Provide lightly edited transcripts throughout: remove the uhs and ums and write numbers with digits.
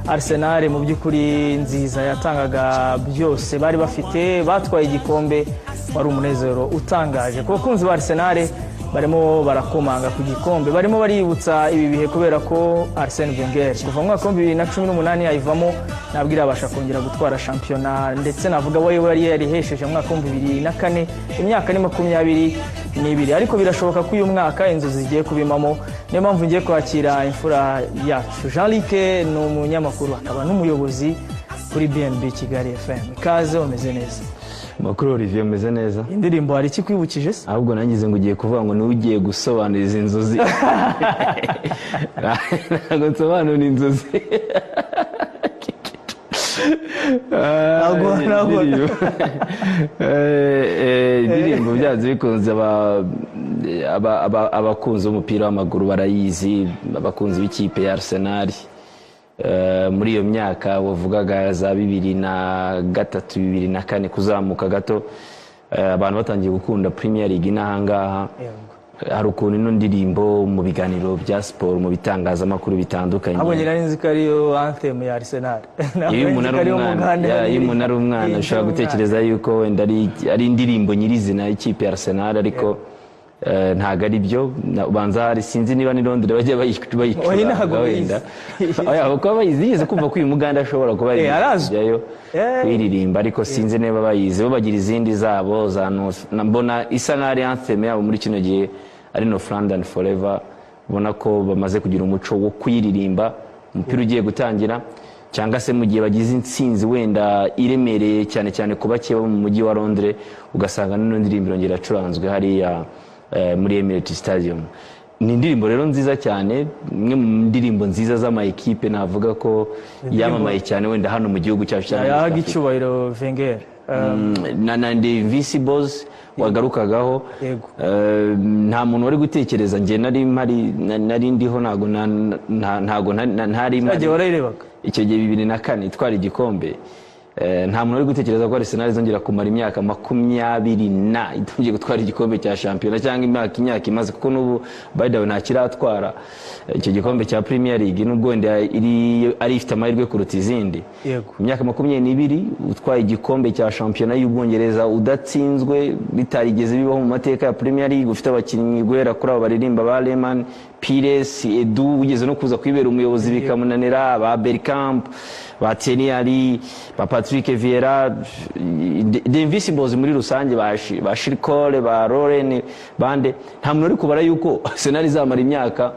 Arsenal mu by'ukuri nziza yatangaga byose bari bafite, batwaye igikombe, wari umunezero utangaje ku bakunzi ba Arsenal. Barimo barakomanga ku gikombe, barimo baributsa ibi bihe kubera ko Arsene Wenger kuva mu mwaka wa 2018 ayivamo ntabwo irabasha kongera gutwara shampiyona, ndetse navuga we yari yarihesheje mu mwaka wa 2004, imyaka ni 22, ariko birashoboka ko uyu mwaka inzozi zigiye kubimamo. Niyo mpamvu ngiye kwakira imfura yacu Jean-Luc, ni umunyamakuru akaba n'umuyobozi kuri BNB Kigali FM. Ikaze, umeze neza? Makuru Olivier, umeze neza? Indirimbo hari iki kwibukije se? Ahubwo nangize ngo ugiye kuvuga ngo niwe ugiye gusobanuriza inzozi. Ntabwo nsobanura inzozi. Indirimbo byazo bikunze abakunzi b'umupira w'amaguru barayizi, abakunzi b'ikipe ya Arsenal. Muri iyo myaka wavugaga za 2003 2004 kuzamuka gato, abantu batangiye gukunda Premier League n'ahangaha. Hari ukuntu ino ndirimbo mu biganiro bya sport mu bitangazamakuru bitandukanye, abonye nari nzi ko ariyo anthem ya Arsenal. Iyo umuntu ari umwana ushobora gutekereza yuko wenda ari indirimbo nyirizina y'ikipe ya Arsenal, ariko ntago ari byo. Ubanza hari sinzi niba ni Londres bajya bayicuranga wenda. Kuko bayizize kumva ko uyu muganda ashobora kuba yayo kwiririmba, ariko sinzi niba bayize bo bagira izindi zabo za mbona isa nk'ari anthem yabo muri kino gihe ari No London Forever. Ubona ko bamaze kugira umuco wo kwiririmba umupira ugiye gutangira, cyangwa se mu gihe bagize intsinzi wenda iremereye cyane cyane ku bake bo mu mujyi wa Londres, ugasanga n'ino ndirimbo irongera acuranzwe hariya muri Emirates Stadium. Ni indirimbo rero nziza cyane, imwe mu ndirimbo nziza z'ama equipe navuga ko yamamaye cyane wenda hano mu gihugu cyacu cyane. Yahaga icyubahiro Wenger na The Invincibles wagarukagaho. Nta muntu wari gutekereza, nge nari ndiho, ntago ntari icyo gihe 2004 itwara igikombe. Nta muntu wari gutekereza ko Arsenal izongera kumara imyaka 20 itongeye gutwara igikombe cya shampiyona, cyangwa imyaka imaze, kuko n'ubu by the way nta kiratwara icyo gikombe cya Premier League, n'ubwo wenda ari ifite amahirwe kuruta izindi. Imyaka 22 utwaye igikombe cya shampiyona y'Ubwongereza udatsinzwe, bitarigeze bibaho mu mateka ya Premier League. Ufite abakinnyi guhera kuri abo baririmba ba Lehmann, Pires, Edu, ugeze no kuza kwibera umuyobozi bikamunanira, ba Bergkamp, ba Thierry Henry, ba Patrick Vieira, The Invincibles muri rusange, ba Shirkole, ba Lauren bande. Nta muntu uri kubara yuko Arsenal izamara imyaka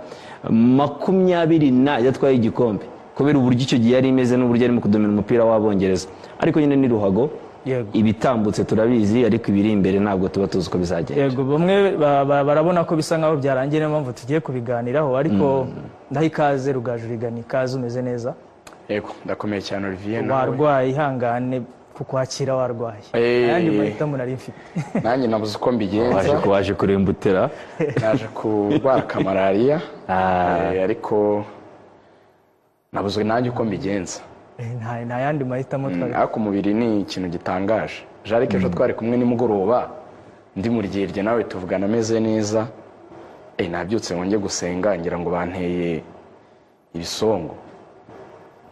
20 yatwaye igikombe, kubera uburyo icyo gihe yari imeze n'uburyo arimo kudomina umupira w'Abongereza. Ariko nyine ni ruhago, ibitambutse turabizi, ariko ibiri imbere ntabwo tuba tuzi ko bizagenda. Yego, bamwe barabona ko bisa nkaho byarangiye, niyo mpamvu tugiye kubiganiraho. Ariko ndaha ikaze Rugajurigani, ikaze, umeze neza? Yego, ndakomeye cyane Olivier. Warwaye, ihangane kukwakira warwaye. Ayandi mahitamo nari mfite. Nanjye nabuze uko mbigenza. Waje kurembutera. Naje kurwara malaria, ariko nabuze nanjye uko mbigenza. Nta yandi mahitamo twari. Ariko umubiri ni ikintu gitangaje. Jean-Luc ejo twari kumwe nimugoroba, ndi muri Ryerye nawe tuvugana ameze neza. Nabyutse ngo njye gusenga, ngira ngo banteye ibisongo.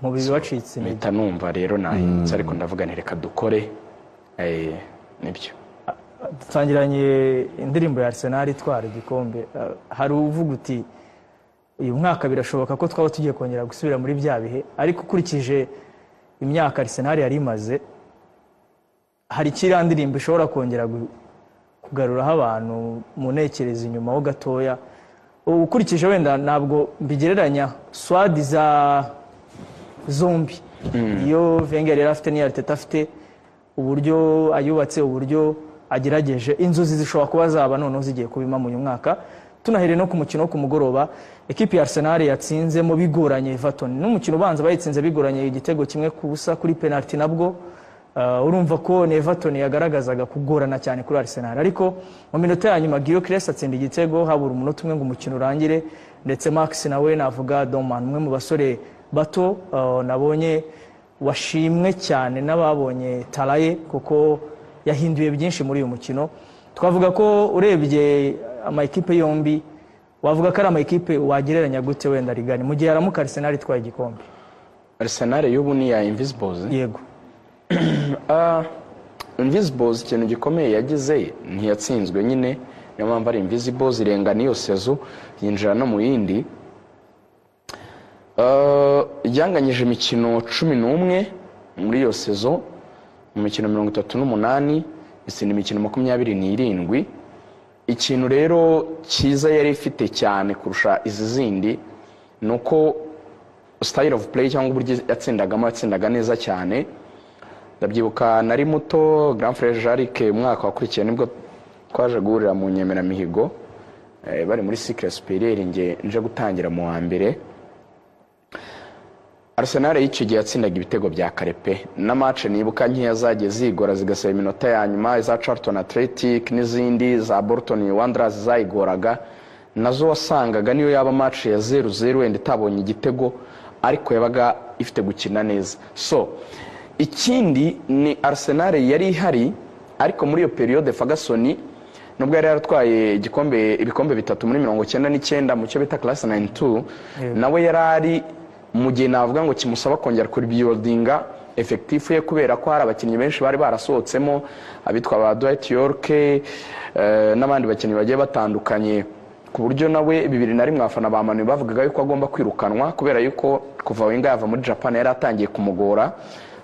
Mubiri wacitse mpita numva rero nahindutse, ariko ndavuga nti reka dukore. Nibyo dutangiranye indirimbo ya Arsenal itwara igikombe. Hari uvuga uti uyu mwaka birashoboka ko twaba tugiye kongera gusubira muri bya bihe, ariko ukurikije imyaka Arsenal yari imaze, hari kiriya ndirimbo ishobora kongera kugaruraho abantu mu ntekerezo inyuma ho gatoya. Ukurikije wenda ntabwo mbigereranya swadi za zombi, iyo Wenger yari afite n'iyo Arteta afite, uburyo ayubatse, uburyo agerageje, inzozi zishobora kuba zaba noneho zigiye kubima mu uyu mwaka. Tunahere no ku mukino wo ku mugoroba, ekipi ya Arsenal yatsinze mu bigoranye Everton. N'umukino ubanza bayitsinze bigoranye igitego kimwe ku busa kuri penalty, nabwo urumva ko Everton yagaragazaga kugorana cyane kuri Arsenal. Ariko mu minota ya nyuma Gyökeres atsinda igitego, habura umunota umwe ngo umukino urangire, ndetse Max nawe navuga Doman, umwe mu basore bato nabonye washimwe cyane n'ababonye Talaye, kuko yahinduye byinshi muri uyu mukino. Twavuga ko urebye ama ekipe yombi, wavuga ko ari ama ekipe wagereranya gute wenda Rigani mu gihe aramuka Arsenal itwaye igikombe? Arsenal y'ubu ni ya Invisibles. Yego. Invisibles ikintu gikomeye yagize ntiyatsinzwe nyine, niyo mpamvu ari Invisibles, irenga niyo sezo yinjira no mu yindi. Yanganyije imikino 11 muri iyo sezo, mu mikino 38 itsinda imikino 27. Ikintu rero cyiza yari ifite cyane kurusha izi zindi nuko style of play cyangwa uburyo yatsindaga neza cyane. Ndabyibuka nari muto, Grand Frère Jarike umwaka wakurikiye nibwo twaje guhurira mu Nyemeramihigo, bari muri cycle supérieur, nje gutangira mu wa mbere. Arsenal y'icyo gihe yatsindaga ibitego bya karepe na match nibuka nkiya zagiye zigora zigasaba iminota ya nyuma, za Charlton Athletic n'izindi za Bolton Wanderers zayigoraga, nazo wasangaga niyo yaba match ya 0-0 wenda itabonye igitego ariko yabaga ifite gukina neza. So ikindi ni Arsenal yari ihari, ariko muri iyo periode Ferguson nubwo yari yaratwaye ibikombe bitatu muri 99 mu cyo bita class 92, nawe yarari mu gihe navuga ngo kimusaba kongera kuri buildinga effective ye, kubera ko hari abakinnyi benshi bari barasohotsemo, abitwa ba Dwight York n'abandi bakinnyi bagiye batandukanye, ku buryo nawe 2001 afana ba Manu bavugaga yuko agomba kwirukanwa kubera yuko kuva Wenger yava muri Japan yari atangiye kumugora.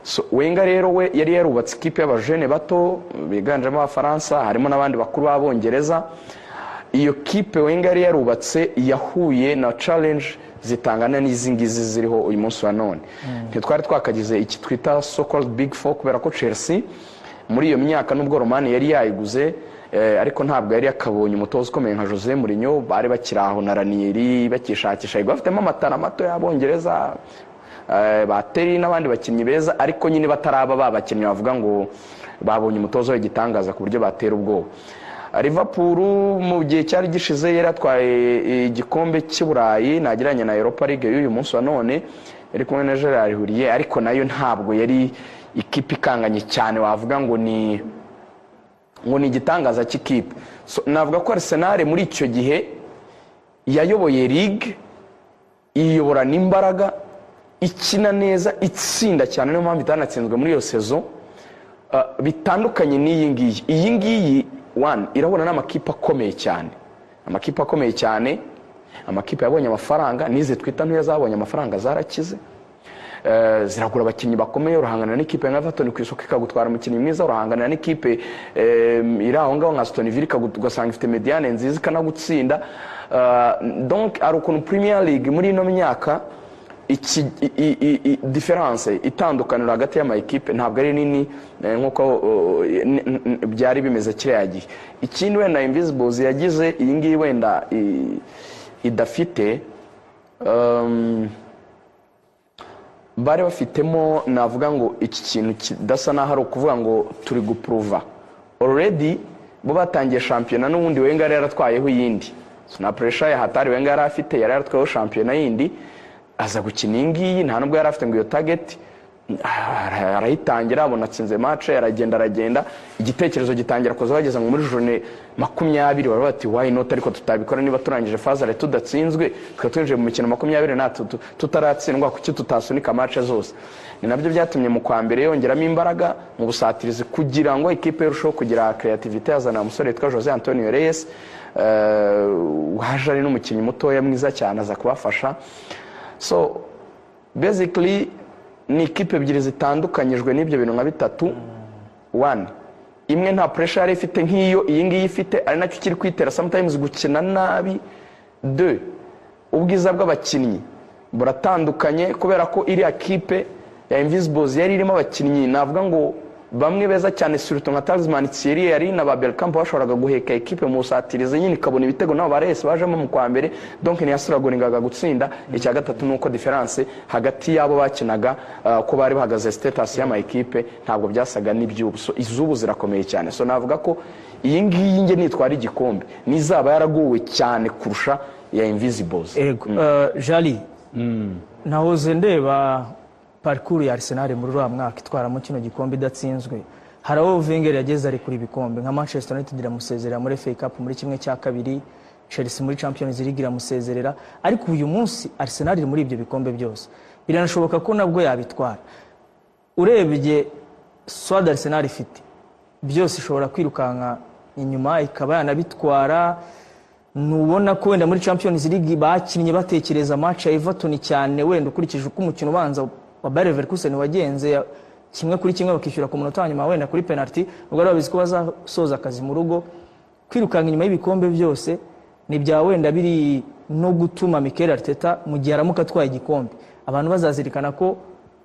So Wenger rero we yari yarubatse ikipe y'abajene bato biganjemo abafaransa, harimo n'abandi bakuru b'abongereza. Iyo kipe Wenger yari yarubatse yahuye na challenge zitangana n'izingizi ziriho uyu munsi wa none. Twari twakagize iki twita so called big four, kubera ko Chelsea muri iyo myaka nubwo Romani yari yayiguze, ariko ntabwo yari yakabonye umutoza ukomeye nka Jose Mourinho, bari bakiraho na Ranieri bakishakisha, bafitemo amatara mato y'abongereza, bateri n'abandi bakinnyi beza, ariko nyine bataraba babakinnyi bavuga ngo babonye umutoza w'igitangaza ku buryo batera ubwoba. Liverpool mu gihe cyari gishize yaratwaye igikombe cy'Uburayi nagiranye na Europa League y'uyu munsi wa none, yari kumwe na Gerard Houllier, ariko nayo ntabwo yari ikipe ikanganye cyane wavuga ngo ni igitangaza cy'ikipe. So navuga ko Arsenal muri icyo gihe yayoboye Ligue, iyobora n'imbaraga, ikina neza, itsinda cyane, niyo mpamvu itanatsinzwe muri iyo sezo. Bitandukanye n'iyi ngiyi one irabona n'amakipe akomeye cyane, amakipe yabonye amafaranga, nize twita ntuya zabonye amafaranga zarakize, ziragura abakinnyi bakomeye, urahangana n'ikipe nka Everton ku isoko ikagutwara umukinnyi mwiza, urahangana n'ikipe iri aho ngaho nka Aston Villa ugasanga ifite mediane nziza ikanagutsinda. Donc ari ukuntu Premier League muri ino myaka iki difference itandukaniro hagati y'amakipe ntabwo ari nini nkuko byari bimeze kiriya gihe. Ikindi wenda Invisibles yagize iyi ngiyi wenda idafite, bari bafitemo navuga ngo iki kintu kidasa naho ari ukuvuga ngo turi guprova already, bo batangiye shampiyona n'ubundi Wenger yaratwayeho yindi, so na pressure ya hatari Wenger yari afite, yari yaratwayeho shampiyona yindi, aza gukina ingiyi nta nubwo yari afite ngo iyo target, arayitangira abona atsinze match, aragenda igitekerezo gitangira kuza bageza muri journée 20, bari bati why not, ariko tutabikora niba turangije phase tudatsinzwe twinjiye mu mikino 20 na tutaratsindwa, kuki tutasunika match zose. Ni nabyo byatumye mu kwa mbere yongeramo imbaraga mu busatirizi kugira ngo ikipe irusheho kugira creativity, azana umusore witwa Jose Antonio Reyes, waje ari n'umukinnyi mutoya mwiza cyane aza kubafasha. So basically ni ikipe ebyiri zitandukanyijwe n'ibyo bintu nka bitatu. One, imwe nta pressure yari ifite nk'iyo iyi ngiyi ifite, ari nacyo kiri kwitera sometimes gukina nabi. Deux, ubwiza bw'abakinnyi buratandukanye, kubera ko iri akipe ya Invisibles yari irimo abakinnyi navuga ngo bamwe beza cyane, surtout nka Talisman Thierry yari na ba Belkamp bashoboraga guheka ekipe mu satirize nyine ikabona ibitego nabo barese bajemo mu kwa mbere, donc ni yasuragoningaga gutsinda. Icya gatatu nuko difference hagati yabo bakinaga ko bari bahagaze status y'ama ekipe ntabwo byasaga n'ibyubu, so izubu zirakomeye cyane. So navuga ko iyi ngiyi nge nitwara igikombe nizaba yaraguwe cyane kurusha ya Invisibles. Jali, nahoze ndeba parcours ya Arsenal muri uwo mwaka itwaramo kino gikombe idatsinzwe. Hari aho Wenger yageze ari kuri bikombe nka Manchester United iramusezerera muri FA Cup muri kimwe cya kabiri, Chelsea muri Champions League iramusezerera, ariko uyu munsi Arsenal iri muri ibyo bikombe byose, biranashoboka ko nabwo yabitwara. Urebye swad Arsenal ifite byose, ishobora kwirukanka inyuma ikaba yanabitwara. Nubona ko wenda muri Champions League bakinnye batekereza match ya Everton cyane, wenda ukurikije uko umukino ubanza wa Bayer Leverkusen wagenze 1-1 bakishyura ku munota nyuma wenda kuri penalty, ubwo ari babizi ko bazasoza akazi mu rugo. Kwirukanka inyuma y'ibikombe byose ni bya wenda biri no gutuma Mikel Arteta mu gihe aramuka atwaye igikombe abantu bazazirikana ko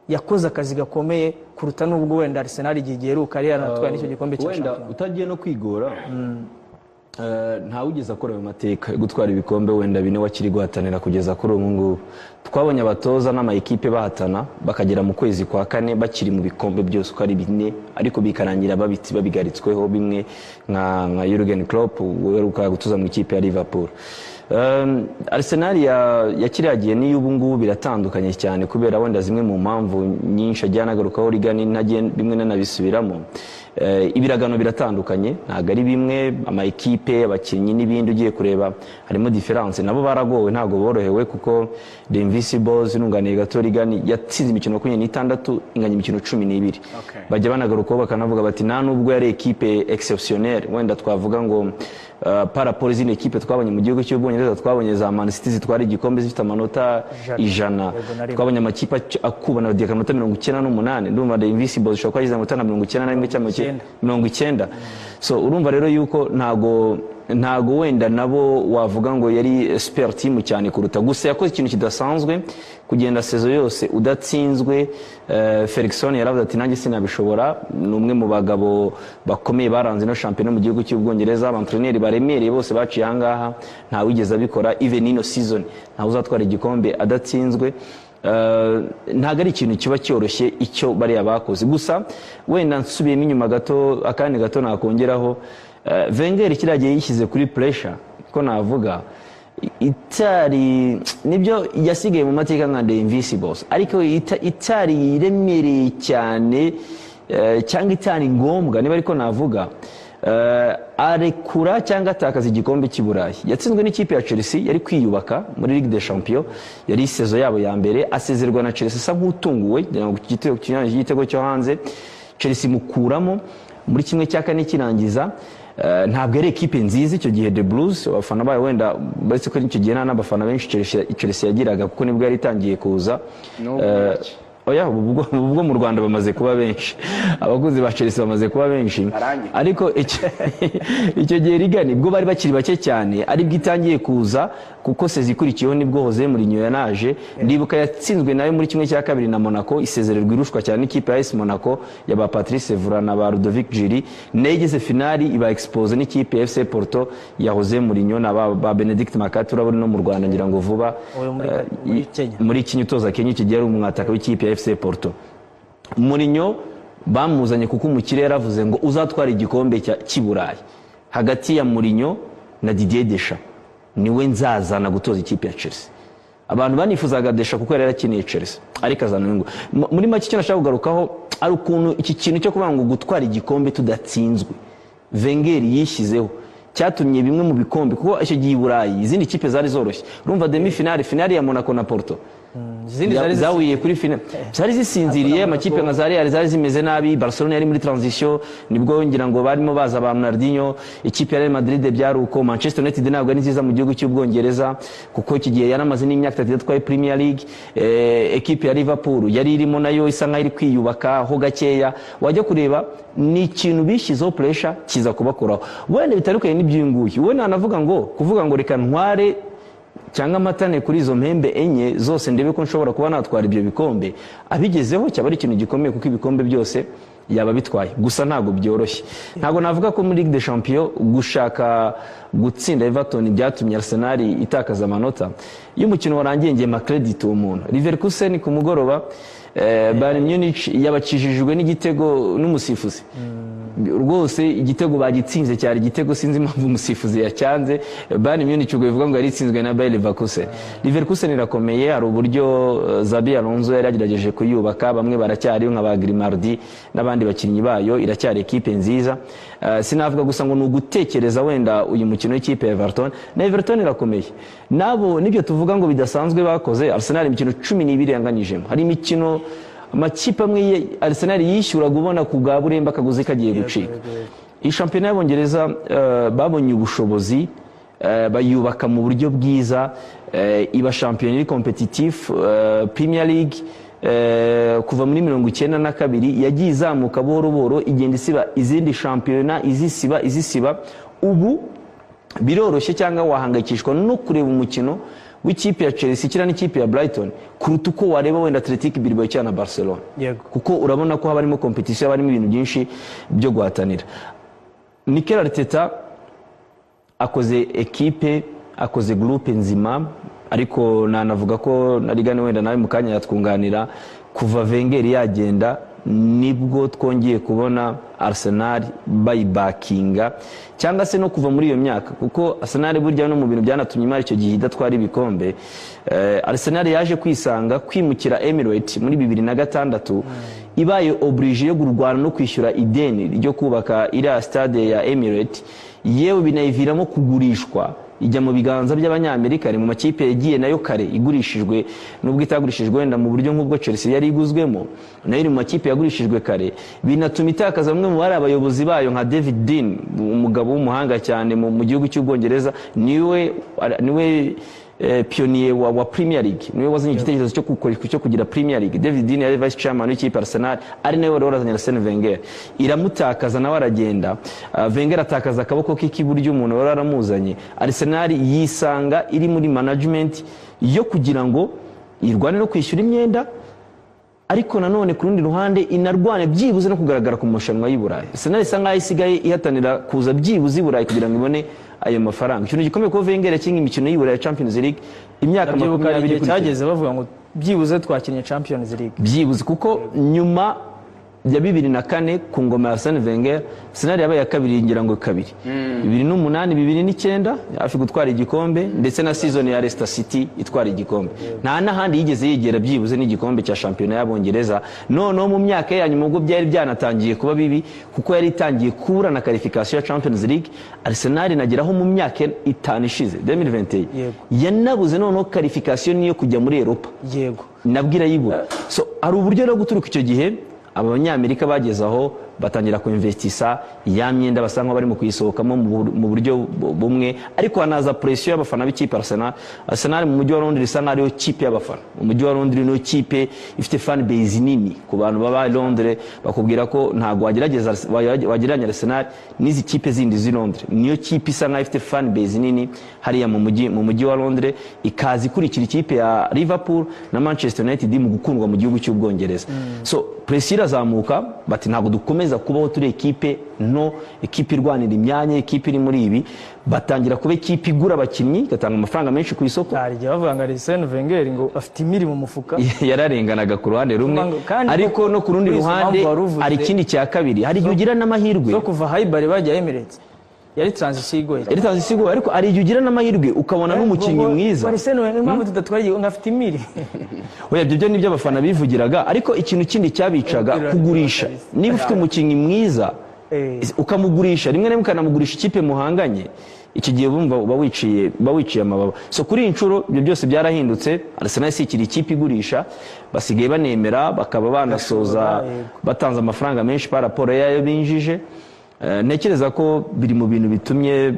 yakoze akazi gakomeye kuruta n'ubwo wenda Arsenal igihe giheruka ari yaratwaye n'icyo gikombe cya Champions. Wenda utagiye no kwigora nta ugeze akora ayo mateka gutwara ibikombe wenda bine wakiri guhatanira kugeza kuri ubu ngubu. Twabonye abatoza n'amayikipe bahatana bakagera mu kwezi kwa kane bakiri mu bikombe byose uko ari bine, ariko bikarangira babigaritsweho, bimwe nka Jurgen Klopp uheruka gutuza mu ikipe ya Liverpool. Arsenal yakiriyagiye n'iyo ubu ngubu biratandukanye cyane, kubera wenda zimwe mu mpamvu nyinshi ajyana agarukaho rigani bimwe nanabisubiramo. Ibiragano biratandukanye, ntabwo ari bimwe, amayikipe abakinnyi n'ibindi ugiye kureba harimo difference. Nabo baragowe, ntabwo borohewe, kuko The Invincibles nunganiye gato rigani yatsinze imikino 26 inganya imikino 12. Bajya banagarukaho bakanavuga bati nta nubwo yari equipe exceptionnelle, wenda twavuga ngo paraporo z'ino equipe twabonye mu gihugu cy'Ubwongereza, twabonye za Man City zitwara igikombe zifite amanota 100, twabonye amakipe akubana badiye amanota 98. Ndumva The Invincibles ishobora kwagiza amanota 91 cyangwa 90. So urumva rero yuko ntago wenda nabo wavuga ngo yari super team cyane kuruta, gusa yakoze ikintu kidasanzwe kugenda sezo yose udatsinzwe. Ferguson yaravuze ati nanjye sinabishobora. Ni umwe mu bagabo bakomeye baranze no champion mu gihugu cy'Ubwongereza, abantreneri baremereye bose baciye ahangaha nta wigeze abikora. Even ino season nta uzatwara igikombe adatsinzwe. Ntago ari ikintu kiba cyoroshye icyo bari abakoze. Gusa wenda nsubiyemo inyuma gato, akandi gato nakongeraho, Wenger kiragiye yishyize kuri pressure ko navuga itari nibyo yasigaye mu mateka nka The Invincibles, ariko itari iremereye cyane cyangwa itari ngombwa, niba ariko navuga. Arekura cyangwa atakaza igikombe cy'Iburayi. Yatsinzwe n'ikipe ya Chelsea yari kwiyubaka muri Ligue des Champions, yari sezo yabo ya mbere, asezerwa na Chelsea sa nk'utunguwe igitego cyo hanze. Chelsea mukuramo muri kimwe cya kane kirangiza. Ntabwo yari equipe nziza icyo gihe The Blues, abafana bayo wenda baretse ko icyo gihe n'abafana benshi Chelsea yagiraga, kuko nibwo yari itangiye kuza. Oya, ubwo mu Rwanda bamaze kuba benshi, abaguzi ba Chelsea bamaze kuba benshi, ariko icyo gihe rigani bwo bari bakiri bake cyane, ari bwitangiye kuza, kuko sezi ikurikiyeho nibwo Jose Mourinho yanaje. Ndibuka yatsinzwe nayo muri kimwe cya kabiri na Monaco, isezererwa irushwa cyane n'ikipe ya AS Monaco ya ba Patrice Evra na ba Ludovic Giroud. Negeze finali iba expose n'ikipe ya FC Porto ya Jose Mourinho na ba Benedict Makati, urabona no mu Rwanda ngira ngo vuba muri Kenya utoza Kenya kigera umwataka w'ikipe ya FC Porto. Mourinho bamuzanye kuko umukire yaravuze ngo uzatwara igikombe cy'Iburayi hagati ya Mourinho na Didier Deschamps, niwe nzazana gutoza ikipe ya Chelsea. Abantu banifuzaga Deschamps kuko yari yarakiniye Chelsea, ariko azana ngo muri make icyo nashaka kugarukaho ari ukuntu iki kintu cyo kuvuga ngo gutwara igikombe tudatsinzwe Wenger yishyizeho cyatumye bimwe mu bikombe, kuko icyo gihe Iburayi izindi kipe zari zoroshye. Urumva demi finale ya Monaco na Porto zawiye kuri finale zari zisinziriye, amakipe nka Real zari zimeze nabi, Barcelona yari muri transition, nibwo ngira ngo barimo baza ba Ronaldinho, ikipe ya Real Madrid byaruko. Manchester United ntabwo ari nziza mu gihugu cy'Ubwongereza kuko iki gihe yaramaze n'imyaka 3 twaye Premier League. Ekipe ya Liverpool yari irimo nayo isa nkaho iri kwiyubaka ho gakeya. Wajya kureba ni ikintu bishyizeho pressure kiza kubakoraho, wenda bitarukanye n'ibyinguye. Wowe nanavuga ngo kuvuga ngo reka ntware cyangwa amatane kuri izo mpembe enye zose ndebe ko nshobora kuba natwara ibyo bikombe, abigezeho cyaba ari ikintu gikomeye, kuko ibikombe byose yaba bitwaye. Gusa ntago byoroshye, ntago navuga ko muri Ligue des Champions gushaka gutsinda Everton byatumye Arsenal itakaza amanota. Iyo umukino warangiye ngiye ma credit umuntu Leverkusen ku mugoroba Bayern Munich yabakijijwe n'igitego n'umusifuzi. rwose igitego bagitsinze cyari igitego sinzi impamvu umusifuzi yacyanze. Bayern Munich ubwo bivuga ngo yari itsinzwe na Bayer Leverkusen. Leverkusen irakomeye, hari uburyo Xabi Alonso yari yagerageje kuyubaka, bamwe baracyari nka ba Grimaldi n'abandi bakinnyi bayo, iracyari ekipe nziza. Sinavuga gusa ngo nugutekereza wenda uyu mukino w'ikipe ya Everton. Na Everton irakomeye nabo, nibyo tuvuga ngo bidasanzwe bakoze. Arsenal imikino 12 yanganyijemo, hari imikino amakipe amwe Arsenal yishyuraga ubona ku bwa buremba akaguzi kagiye gucika. Iyi shampiyona y'Abongereza babonye ubushobozi, bayubaka mu buryo bwiza, iba shampiyona iri competitif. Premier League kuva muri 92 yagiye izamuka buhoro buhoro, igenda isiba izindi shampiyona, izisiba. Ubu biroroshye cyangwa wahangayikishwa no kureba umukino w'ikipe ya Chelsea ikina n'ikipe ya Brighton kuruta uko wareba wenda Athletic Bilbao cyangwa Barcelona, kuko urabona ko haba harimo competition, harimo ibintu byinshi byo guhatanira. Mikel Arteta akoze ekipe, akoze groupe nzima, ariko nanavuga ko narigane wenda nawe mukanya yatwunganira, kuva Wenger yagenda nibwo twongeye kubona Arsenal bayibakinga, cyangwa se no kuva muri iyo myaka, kuko Arsenal burya no mu bintu byanatumye imari icyo gihe idatwara ibikombe. Arsenal yaje kwisanga kwimukira Emirates muri 2006, ibaye oblige yo gurwana no kwishyura ideni ryo kubaka iriya stade ya Emirates, yewe binayiviramo kugurishwa, ijya mu biganza by'abanyamerika, ari mu makipe yagiye nayo kare igurishijwe, nubwo itagurishijwe wenda mu buryo nk'ubwo Chelsea yari iguzwemo, nayo iri mu makipe yagurishijwe kare, binatuma itakaza bamwe mu bari abayobozi bayo nka David Dean, umugabo w'umuhanga cyane mu gihugu cy'Ubwongereza, niwe pionnier wa Premier League, niwe wazanye igitekerezo cyo kugira Premier League. David Dean yari vice chairman w'ikipe Arsenal, ari nawe wari warazanye Arsene Wenger, iramutakaza nawe aragenda. Wenger atakaza akaboko k'iburyo umuntu wari aramuzanye. Arsenal yisanga iri muri management yo kugira ngo irwane no kwishyura imyenda, ariko nanone ku rundi ruhande inarwane byibuze no kugaragara ku mushanwa y'Iburayi. Arsenal isanga isigaye ihatanira kuza byibuze Iburayi kugira ngo ibone ayo mafaranga. Ikintu gikomeye ko Wenger yakinga imikino y'Iburayi Champions League imyaka 20 cyageze bavuga ngo byibuze twakinye Champions League, byibuze, kuko nyuma ya 2004 ku ngoma ya Arsene Wenger Arsenal yabaye kabiri ngira ngo kabiri, 2008 2009 hafi gutwara igikombe, ndetse na season ya Leicester City itwara igikombe. Nta nahandi yigeze yegera byibuze n'igikombe cya shampiyona y'Abongereza. No mu myaka ya nyuma ubwo byari byanatangiye kuba bibi, kuko yari itangiye kubura na qualification ya Champions League. Arsenal nageraho mu myaka 5 ishize 2021 yanabuze noneho qualification niyo kujya muri Europa, nabwira yibura. So ari uburyo no guturuka icyo gihe abanyamerika bageze aho batangira kuinvestisa ya myenda basanga bari mu kuyisohokamo mu buryo bumwe, ariko hanaza pressure y'abafana b'ikipe Arsenal. Arsenal mu mujyi wa Londres isanga ariyo kipe y'abafana, mu mujyi wa Londres niyo kipe ifite fan base nini ku bantu baba Londres, bakubwira ko ntago wagereranya Arsenal n'izi kipe zindi z'i Londres. Niyo kipe isanga ifite fan base nini hariya mu mujyi wa Londres, ikazi ikurikira ikipe ya Liverpool na Manchester United mu gukundwa mu gihugu cy'Ubwongereza. So pressure irazamuka, bati ntago dukomeza kubaho turi ekipe no, ekipe irwanira imyanya, ekipe iri muri ibi, batangira kuba ekipe igura abakinnyi igatanga amafaranga menshi ku isoko. Harya bavuga ngo Arsene Wenger ngo afite imiri mu mufuka, yararenganaga ku ruhande rumwe, ariko no ku rundi ruhande ari ikindi cya kabiri, hari igihe ugira n'amahirwe zo kuva Highbury bajya Emirates, yari transition igoye, ariko ari igihe ugira n'amahirwe ukabona n'umukinnyi mwiza. Arsene Wenger impamvu tudatwariye ngo afite imiri oya, ibyo nibyo abafana bivugiraga, ariko ikintu kindi cyabicaga kugurisha. Niba ufite umukinnyi mwiza ukamugurisha rimwe na rimwe ukanamugurisha ikipe muhanganye, iki gihe bumva bawiciye amababa. So kuri inshuro ibyo byose byarahindutse. Arsenal sikiri ikipe igurisha, basigaye banemera, bakaba banasoza batanze amafaranga menshi par rapport yayo binjije. Nekereza ko biri mu bintu bitumye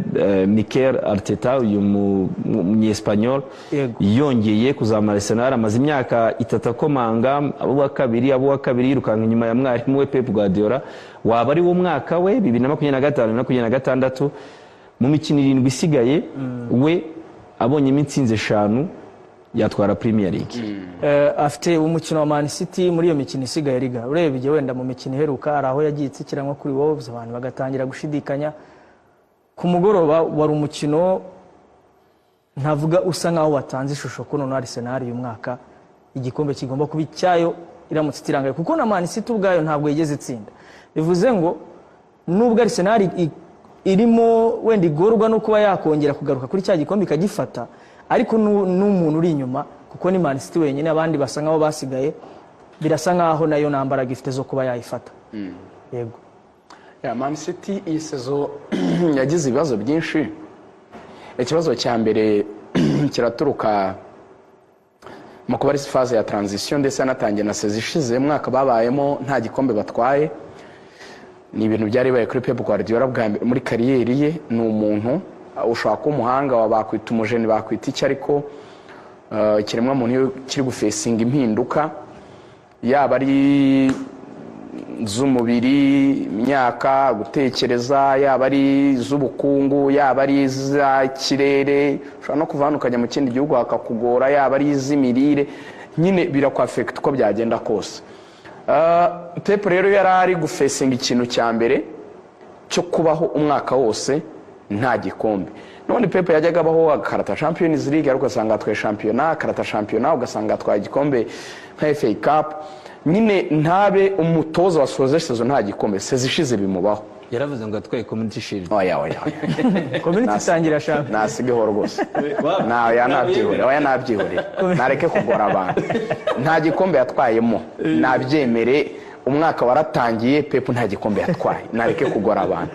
Mikel Arteta uyu Munyespanyol yongeye kuzamura Arsenal. Amaze imyaka 3 akomanga, abo wa kabiri yirukanka inyuma ya mwarimu we Pep Guardiola, waba ari wo mwaka we 2025 2026 mu mikino 7 isigaye we abonye imitsinze 5 yatwara Premier League. Afite umukino wa Man City muri iyo mikino isigaye Liga. Urebye wenda mu mikino iheruka ari aho yagiye itsikiranywa kuri Wolves, abantu bagatangira gushidikanya. Ku mugoroba wari umukino ntavuga usa nkaho watanze ishusho ko none Arsenal uyu mwaka igikombe kigomba kuba icyayo iramutse itirangaye, kuko na Man City ubwayo ntabwo yigeze itsinda. Bivuze ngo nubwo Arsenal irimo wenda igorwa no kuba yakongera kugaruka kuri cya gikombe ikagifata, ariko n'umuntu uri inyuma kuko ni Man City wenyine, abandi basa nkaho basigaye, birasa nkaho nayo nambaraga ifite zo kuba yayifata. Yego Man City iyi sezo yagize ibibazo byinshi. Ikibazo cya mbere kiraturuka mu kuba ari phase ya transition, ndetse yanatangiye na sezo ishize mwaka babayemo nta gikombe batwaye. Ni ibintu byari baye kuri Pep Guardiola bwa mbere muri kariyeri ye. Ni umuntu ushaka ko umuhanga wabakwita umujeni bakwita iki, ariko kiremwa muntu kiri gufesinga impinduka, yaba ari z'umubiri, imyaka, gutekereza, yaba ari z'ubukungu, yaba ari za kirere, ushobora no kuva hano ukajya mu kindi gihugu hakakugora, yaba ari iz'imirire, nyine birakwafekta uko byagenda kose. Pep rero yari ari gufesinga ikintu cya mbere cyo kubaho umwaka wose nta gikombe. None Pep yajyaga abaho akarata Champions League, ariko ugasanga atwaye shampiyona, akarata shampiyona ugasanga atwaye igikombe nka FA Cup, nyine ntabe umutoza wasoje sezo nta gikombe. Sezo ishize bimubaho, yaravuze ngo atwaye Community Shield. Oya Community itangira shampiyona nasigeho rwose. Oya nabyihorera nareke kugora abantu. Nta gikombe yatwayemo, nabyemere. Umwaka waratangiye, Pep nta gikombe yatwaye, nareke kugora abantu.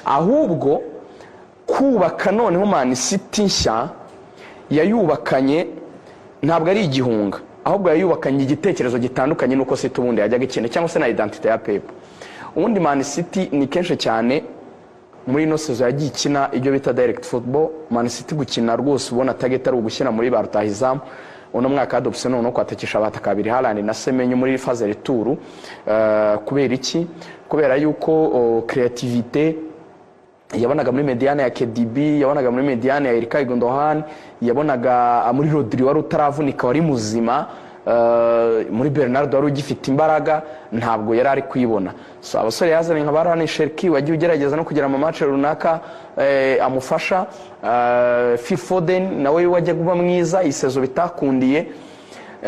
Ahubwo kubaka noneho Man City nshya yayubakanye ntabwo ari igihunga, ahubwo yayubakanye igitekerezo gitandukanye nuko City ubundi yajyaga ikina, cyangwa se na identity ya Pep. Ubundi Man City ni kenshi cyane muri no sezo yagiye ikina ibyo bita direct football. Man City gukina rwose ubona target ari ugushyira muri ba rutahizamu. Uno mwaka adopse no kwatakisha abatakabiri Haaland na Semenyo muri phase retour. Kubera iki? Kubera yuko creativity yabonaga muri mediane ya KDB, yabonaga muri mediane ya Ilkay Gundogan, yabonaga muri Rodri wari utaravunika wari muzima, muri Bernardo wari ugifite imbaraga, ntabwo yari ari kwibona. So abasore yazanye nka Barani Cherki wagiye ugerageza no kugira mu match runaka amufasha. Phil Foden nawe wajya kuba mwiza, isezo bitakundiye.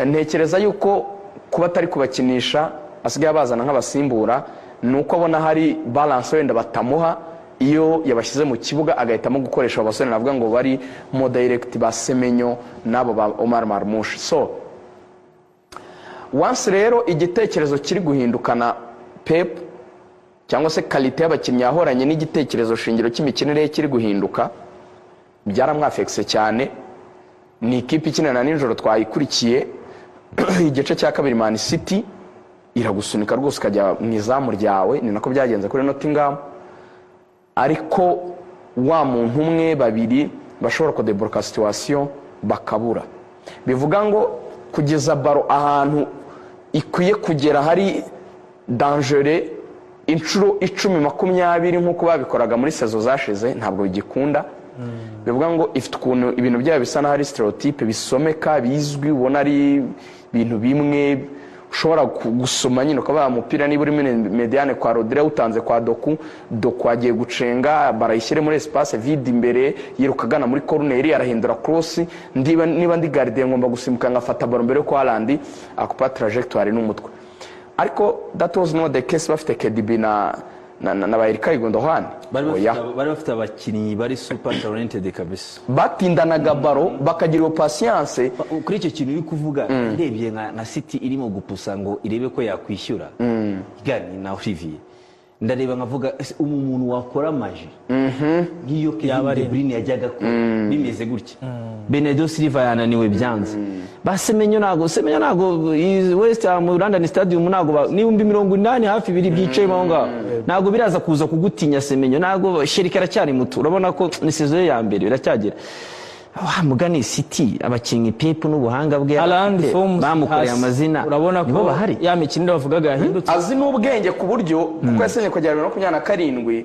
Ntekereza yuko kuba atari kubakinisha asigaye abazana nk'abasimbura, nuko abona hari balance wenda batamuha iyo yabashyize mu kibuga, agahitamo gukoresha abasore navuga ngo bari mo direct ba Semenyo nabo ba Omar Marmoush. So once rero igitekerezo kiri guhindukana Pep, cyangwa se quality y'abakinnyi yahoranye n'igitekerezo shingiro cy'imikinire kiri guhinduka, byaramwafekse cyane. Ni ikipe ikinana n'ijoro twayikurikiye igice cya kabiri, Man City iragusunika rwose ukajya mu izamu ryawe. Ni nako byagenze kuri Nottingham, ariko wa muntu umwe babiri bashobora kudebloka situation bakabura. Bivuga ngo kugeza baro ahantu ikwiye kugera hari danger inshuro 10-20 nk'uko babikoraga muri sezo zashize, ntabwo bigikunda. Bivuga ngo ifite ukuntu ibintu byabo bisa na hari stereotype bisomeka, bizwi, ubona ari ibintu bimwe ushobora gusoma nyine ukaba umupira niba uri mediane kwa Rodri utanze kwa Doku agiye gucenga, barayishyire muri espace vide imbere, yirukagana muri corner, arahindura cross, niba ndi gardien ngomba gusimbuka ngafata baro mbere kwa Haaland akupa trajectoire n'umutwe. Ariko that was not the case. Bafite KDB na ba Ilkay Gundogan, bari bafite abakinnyi bari super talented kabisa, batindanaga baro bakagira patience. Kuri icyo kintu uri kuvuga, ndebye nka City irimo gupusa ngo irebe ko yakwishyura gani na Olivier, ndareba nkavuga umuntu wakora maji nk'iyo Kevin De Bruyne yajyaga ko bimeze gutya. Bernardo Silva yananiwe byanze, Semenyo nago West Ham London Stadium nago n'ibihumbi 80 hafi biri byicaye aho ngaho, nago biraza kuza kugutinya Semenyo, nago Sherika cyari muto, urabona ko ni sezo ya mbere biracyagera. Mugani City abakinyi Pep n'ubuhanga bwe bamukoreye amazina, urabona ko bahari ya mikino bavugaga yahindutse, azi n'ubwenge ku buryo kuko yasenye kugera 27.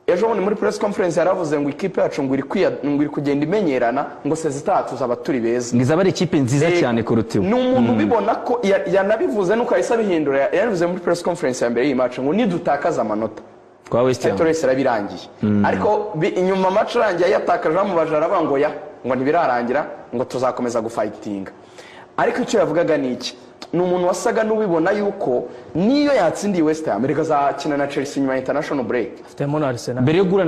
Ejo muri press conference yaravuze ngo ikipe yacu ngo iri kugenda imenyerana, ngo sezitatu zaba turi beza, ngiza bari ikipe nziza cyane kuruta ni umuntu bibona ko yanabivuze nuko ahise bihindura. Yaravuze muri press conference ya mbere y'iyi match ngo nidutakaza amanota kwa West Ham Torres arabirangiye, ariko inyuma match rangiye yatakaje mu bajara bangoya ngo ntibirarangira, ngo tuzakomeza gufightinga. ariko icyo yavugaga ni iki, ni umuntu wasaga n'ubibona yuko niyo yatsindiye West Ham reka azakina na Chelsea nyuma ya international break, afitemo na Arsenal mbere yo guhura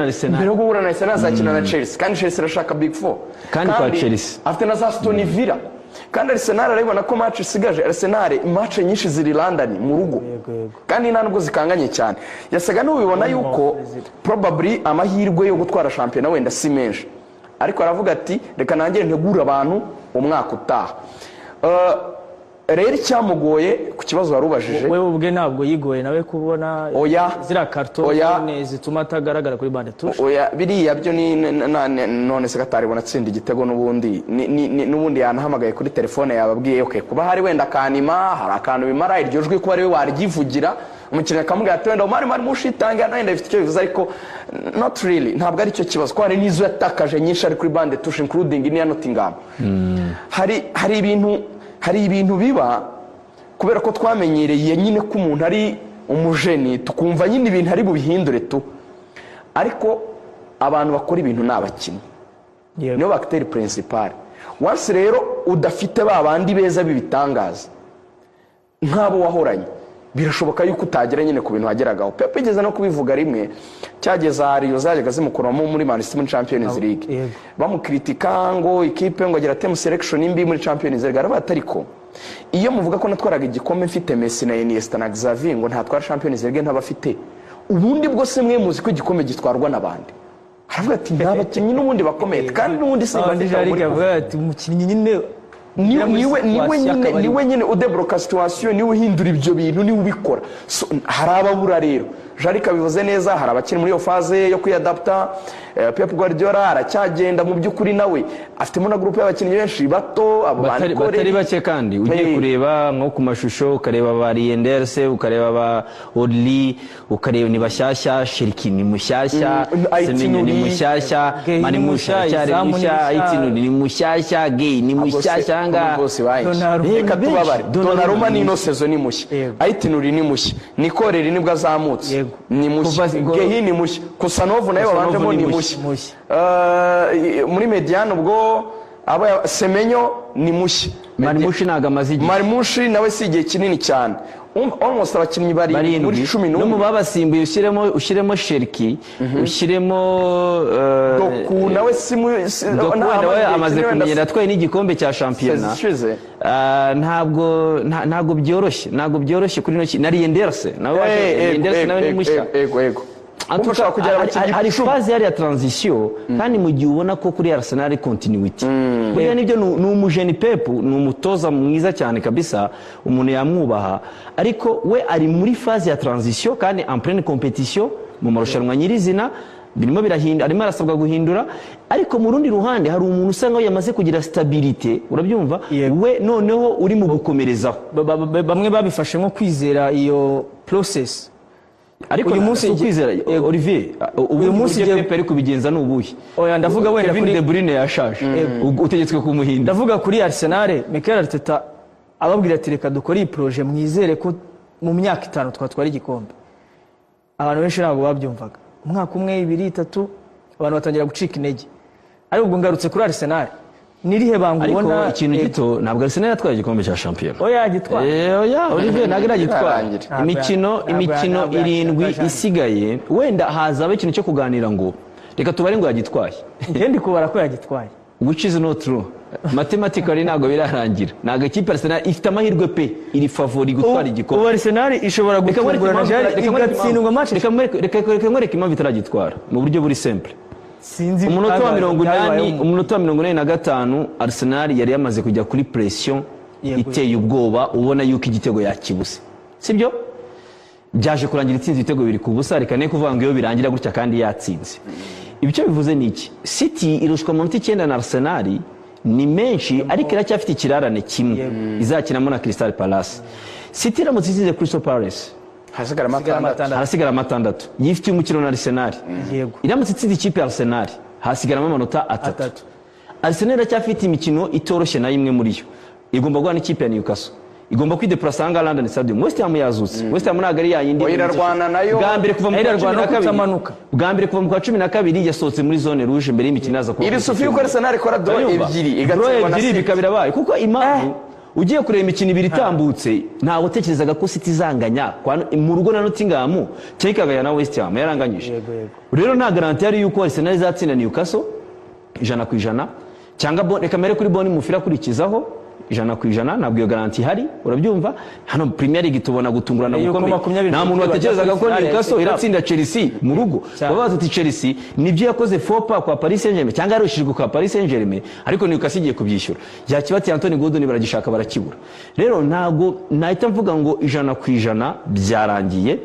na Arsenal azakina na Chelsea, kandi Chelsea irashaka Big Four, kandi kwa Chelsea afite na za Aston Villa, kandi Arsenal arabibona ko match isigaje. Arsenal match nyinshi ziri London mu rugo, kandi nta nubwo zikanganye cyane. Yasaga n'ubibona yuko probably amahirwe yo gutwara shampiyona wenda si menshi, ariko aravuga ati reka nanjye ntegura abantu umwaka utaha. Rero icyamugoye ku kibazo warubajije, wewe ubwe ntabwo yigoye nawe kubona zira karto zituma atagaragara kuri bande touche. Oya, biriya byo ni none se kataribona atsinda igitego n'ubundi yanahamagaye kuri telefone yababwiye okay kuba hari wenda kanima hari akantu bimara iryo jwi kuba ari we waryivugira umukiriya akamubwira ati wenda mari mushitangira nenda bifite icyo bivuze, ariko not really, ntabwo ari cyo kibazo ko hari n'izo yatakaje nyinshi ari kuri bande touche including n'iya Nottingham. Hari ibintu biba kubera ko twamenyereye nyine ko umuntu ari umujeni tukumva nyine ibintu ari bubihindure tu, ariko abantu bakora ibintu ni abakinnyi, niyo bagiteri principal. Once rero udafite ba bandi beza bibitangaza nk'abo wahoranye, birashoboka yuko utagera nyine ku bintu wageragaho. Pepe igeze no kubivuga rimwe, cyageza hariyo zajyaga zimukuramo muri Man City muri Champions League, bamukritika ngo ikipe ngo agira team selection imbi muri Champions League, aravuga ariko iyo muvuga ko natwaraga igikombe mfite Messi na Iniesta na Xavi ngo ntatwara Champions League ntabafite, ubundi bwo se mwe muzi ko igikombe gitwarwa n'abandi. Aravuga ati ntabakinnyi n'ubundi bakomeye, kandi n'ubundi simba ndijari avuga ati umukinnyi nyine niwe nyine udebloka situation, niwe uhindura ibyo bintu, niwe ubikora. Hari ababura rero, Jarika bivuze neza, hari abakiri muri iyo phase yo kwiadapta. Pep Guardiola aracyagenda mu by'ukuri, nawe afitemo na groupe y'abakinnyi benshi bato batari bake, kandi ugiye kureba nko ku mashusho ukareba ba Rienders, ukareba ba Odli, ukareba ni bashyashya, Shiriki ni mushyashya, Semenyo ni mushyashya, Mani mushyashya, Aitinu ni mushyashya, Gay ni mushyashya nga reka tubabare. Donnarumma ni no season ni mushya, Aitinu ni mushya, Nikoreri nibwo azamutse ni mushya, Gay ni mushya, Kusanov nayo babanjemo ni mushya. Muri Mediano ubwo aba Semenyo ni mushya, Marimushi ntago amaze igihe, Marimushi nawe si igihe kinini cyane, almost abakinnyi bari muri 11 no mu babasimbuye ushyiremo Sheriki, ushyiremo Doku nawe nawe amaze kumenyera atwaye n'igikombe cya shampiyona. Ntabwo byoroshye kuri noki na Rienders nawe ni mushya. Hari faze ya transition, kandi mu gihe ubona ko kuri Arsenal continuity buriya nibyo ni umujeni Pep, ni umutoza mwiza cyane kabisa, umuntu yamwubaha, ariko we ari muri faze ya transition kandi en pleine competition mu marushanwa nyirizina birimo birahindura, arimo arasabwa guhindura. Ariko mu rundi ruhande hari umuntu usanga yamaze kugira stabilité, urabyumva, we noneho uri mu gukomerezaho. Bamwe babifashe nko kwizera iyo process, ariko uyu munsi ukwizera Olivier, uyu munsi Pepe ari kubigenza n'ubuhe? Oya, ndavuga wenda Kevin De Bruyne yashaje, utegetswe kumuhinda. Ndavuga kuri Arsenal, Mikel Arteta ababwira ati reka dukore iyi projet mwizere ko mu myaka 5 twatwara igikombe. Abantu benshi ntabwo babyumvaga, umwaka umwe 2 3 abantu batangira gucika intege. Ariko ubwo ngarutse kuri Arsenal, nirihe bangubona ariko ikintu gito, ntabwo Arsenal yatwaye igikombe cya shampiyona. Oya, gitwaye. Oya Olivier, ntabwo yagitwaye. Imikino 7 isigaye, wenda hazaba ikintu cyo kuganira ngo reka tubare ngo yagitwaye. Ndi kubara ko yagitwaye, which is not true. Mathematically ntabwo birarangira. Ntabwo ikipe Arsenal ifite amahirwe pe, iri favori gutwara igikombe. Ubu Arsenal ishobora gutungura na Jari igatsindwa match. Reka nkwereke impamvu itaragitwara mu buryo buri simple. Sinzi umunota wa 85 Arsenal yari yamaze kujya kuri pression iteye ubwoba, ubona yuko igitego yakibuse, sibyo? Byaje kurangira itsinze ibitego 2 ku busa, reka ne kuvuga ngo iyo birangira gutya kandi yatsinze. Ibyo bivuze niki? City irushwa mu 9 na Arsenal ni menshi, ariko iracyafite ikirarane kimwe izakinamo na Crystal Palace. City iramutse itsinze Crystal Palace hasigara amatandatu, yifitiye umukino na Arsenal. Iramutse itsinze ikipe ya Arsenal hasigaramo amanota 3. Arsenal iracyafite imikino itoroshye na imwe muri yo, igomba guhana ikipe ya Newcastle, igomba kwideplasa anga London Stadium. West Ham yazutse, West Ham ntago ari yayindi irarwana nayo, bwa mbere kuva mu 12 yasohotse muri zone rouge mbere y'imikino yaza kuba iri Sophie ko Arsenal ikora draw ebyiri igatsindwa na City bikabira baye, kuko impamvu ugiye kureba imikino ibiri itambutse ntawe utekerezaga ko City izanganya mu rugo na Nottingham cyangwa ikagaya na West Ham yaranganyije. Rero nta garanti yari yuko Arsenal izatsinda Newcastle 100% cyangwa reka mere kuri Bournemouth irakurikizaho 100% ntabwo iyo garanti ihari urabyumva. Hano Premier League tubona gutungurana gukomeye, nta muntu watekerezaga ko Newcastle iratsinda Chelsea mu rugo. Babaza ati Chelsea nibyo yakoze fopa kwa Paris Saint-Germain cyangwa yarushijwe kwa Paris Saint-Germain, ariko Newcastle igiye kubyishyura. Yakibati Anthony Gordon baragishaka barakibura. Rero ntabwo nahita mvuga ngo 100% byarangiye.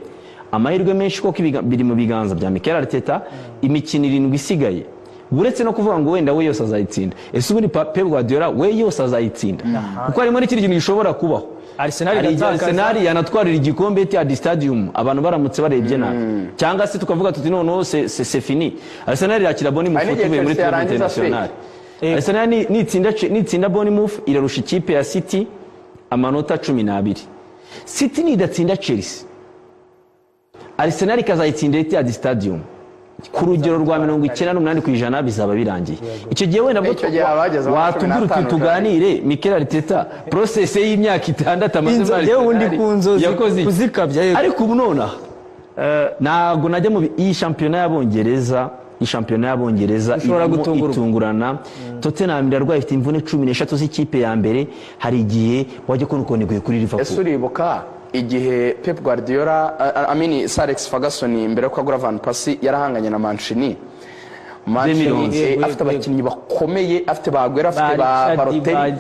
Amahirwe menshi ko biri mu biganza bya Mikel Arteta. Imikino 7 isigaye buretse no kuvuga ngo wenda we yose azayitsinda, ese ubundi Pep Guardiola we yose azayitsinda kuko harimo n'ikindi kintu gishobora kubaho. Arsenal yanatwarira igikombe cya Stadium abantu baramutse barebye nabi, cyangwa se tukavuga tuti noneho c'est fini. Arsenal yakira Bournemouth tuvuye muri Tour International. Arsenal nitsinda Bournemouth irarusha ikipe ya City amanota 12. City nidatsinda Chelsea, Arsenal ikazayitsinda Etihad Stadium ku rugero rwa 98% bizaba birangiye. Icyo gihe wenda watubwira uti tuganire Mikel Arteta process y'imyaka 6 amaze yewe undi kunzozi kuzikabya, ariko ubu nona ntago najya mu iyi shampiyona y'Abongereza. Ishampiyona y'Abongereza itungurana. Tottenham irarwaye ifite imvune 13 z'ikipe ya mbere. Hari igihe wajya koniguye kuri Liverpool. Ese uribuka igihe Pep Guardiola Sir Alex Ferguson mbere ko agura Van Persie yarahanganye na Mancini afite abakinnyi bakomeye, afite ba Aguero, afite ba Balotelli,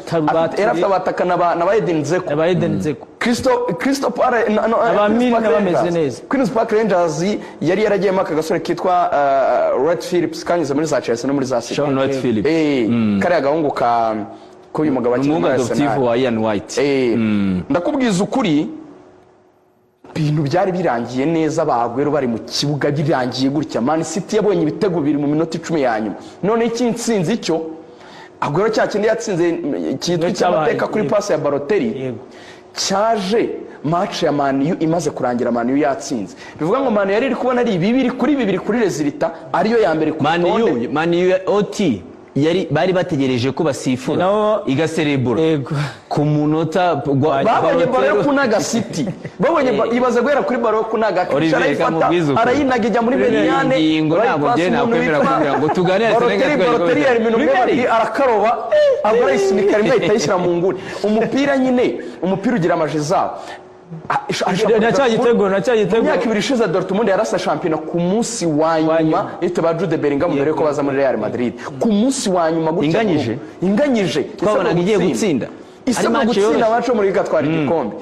afite abatakana na Eden Dzeko, Crystal Palace bameze neza. Queen's Park Rangers yari yaragiyemo aka gasore kitwa Wright Phillips kanyuze muri za Chelsea no muri za City. Sean Wright Phillips kare agahungu ka ko uyu mugabo wa Ian White. Ndakubwiza ukuri ibintu byari birangiye neza, bagwero bari mu kibuga birangiye gutya. Man City yabonye ibitego biri mu minota 10 ya nyuma. None iki nsinzi cyo Agwero cyakindi yatsinze cyitwa cy'amateka kuri pass ya Balotelli cyaje match ya Man U imaze kurangira Man U yatsinze. Bivuga ngo Man U yari iri kubona ari 2-2 kuri resulta ariyo ya mbere ku Man U OT bari bategereje ko basifura igaserebura ku munota babonye baro yo kunaga City, babonye ibaze guhera kuri baro yo kunaga arayinaga ijya muri Beniane ngo ntabwo bye nakwemera kugira ngo tuganire arakaroba agora isinika rimwe itayishyira mu nguni. Umupira ugira amajiza nacyagitego imyaka 2 ishize Dortmund yarasa shampiyona ku munsi wa nyuma ite ba Jude Bellingham mbere ko baza muri Real Madrid ku munsi wa nyuma gutya inganyije twabonaga igiye gutsinda isaba gutsinda abacu muri liga twari igikombe.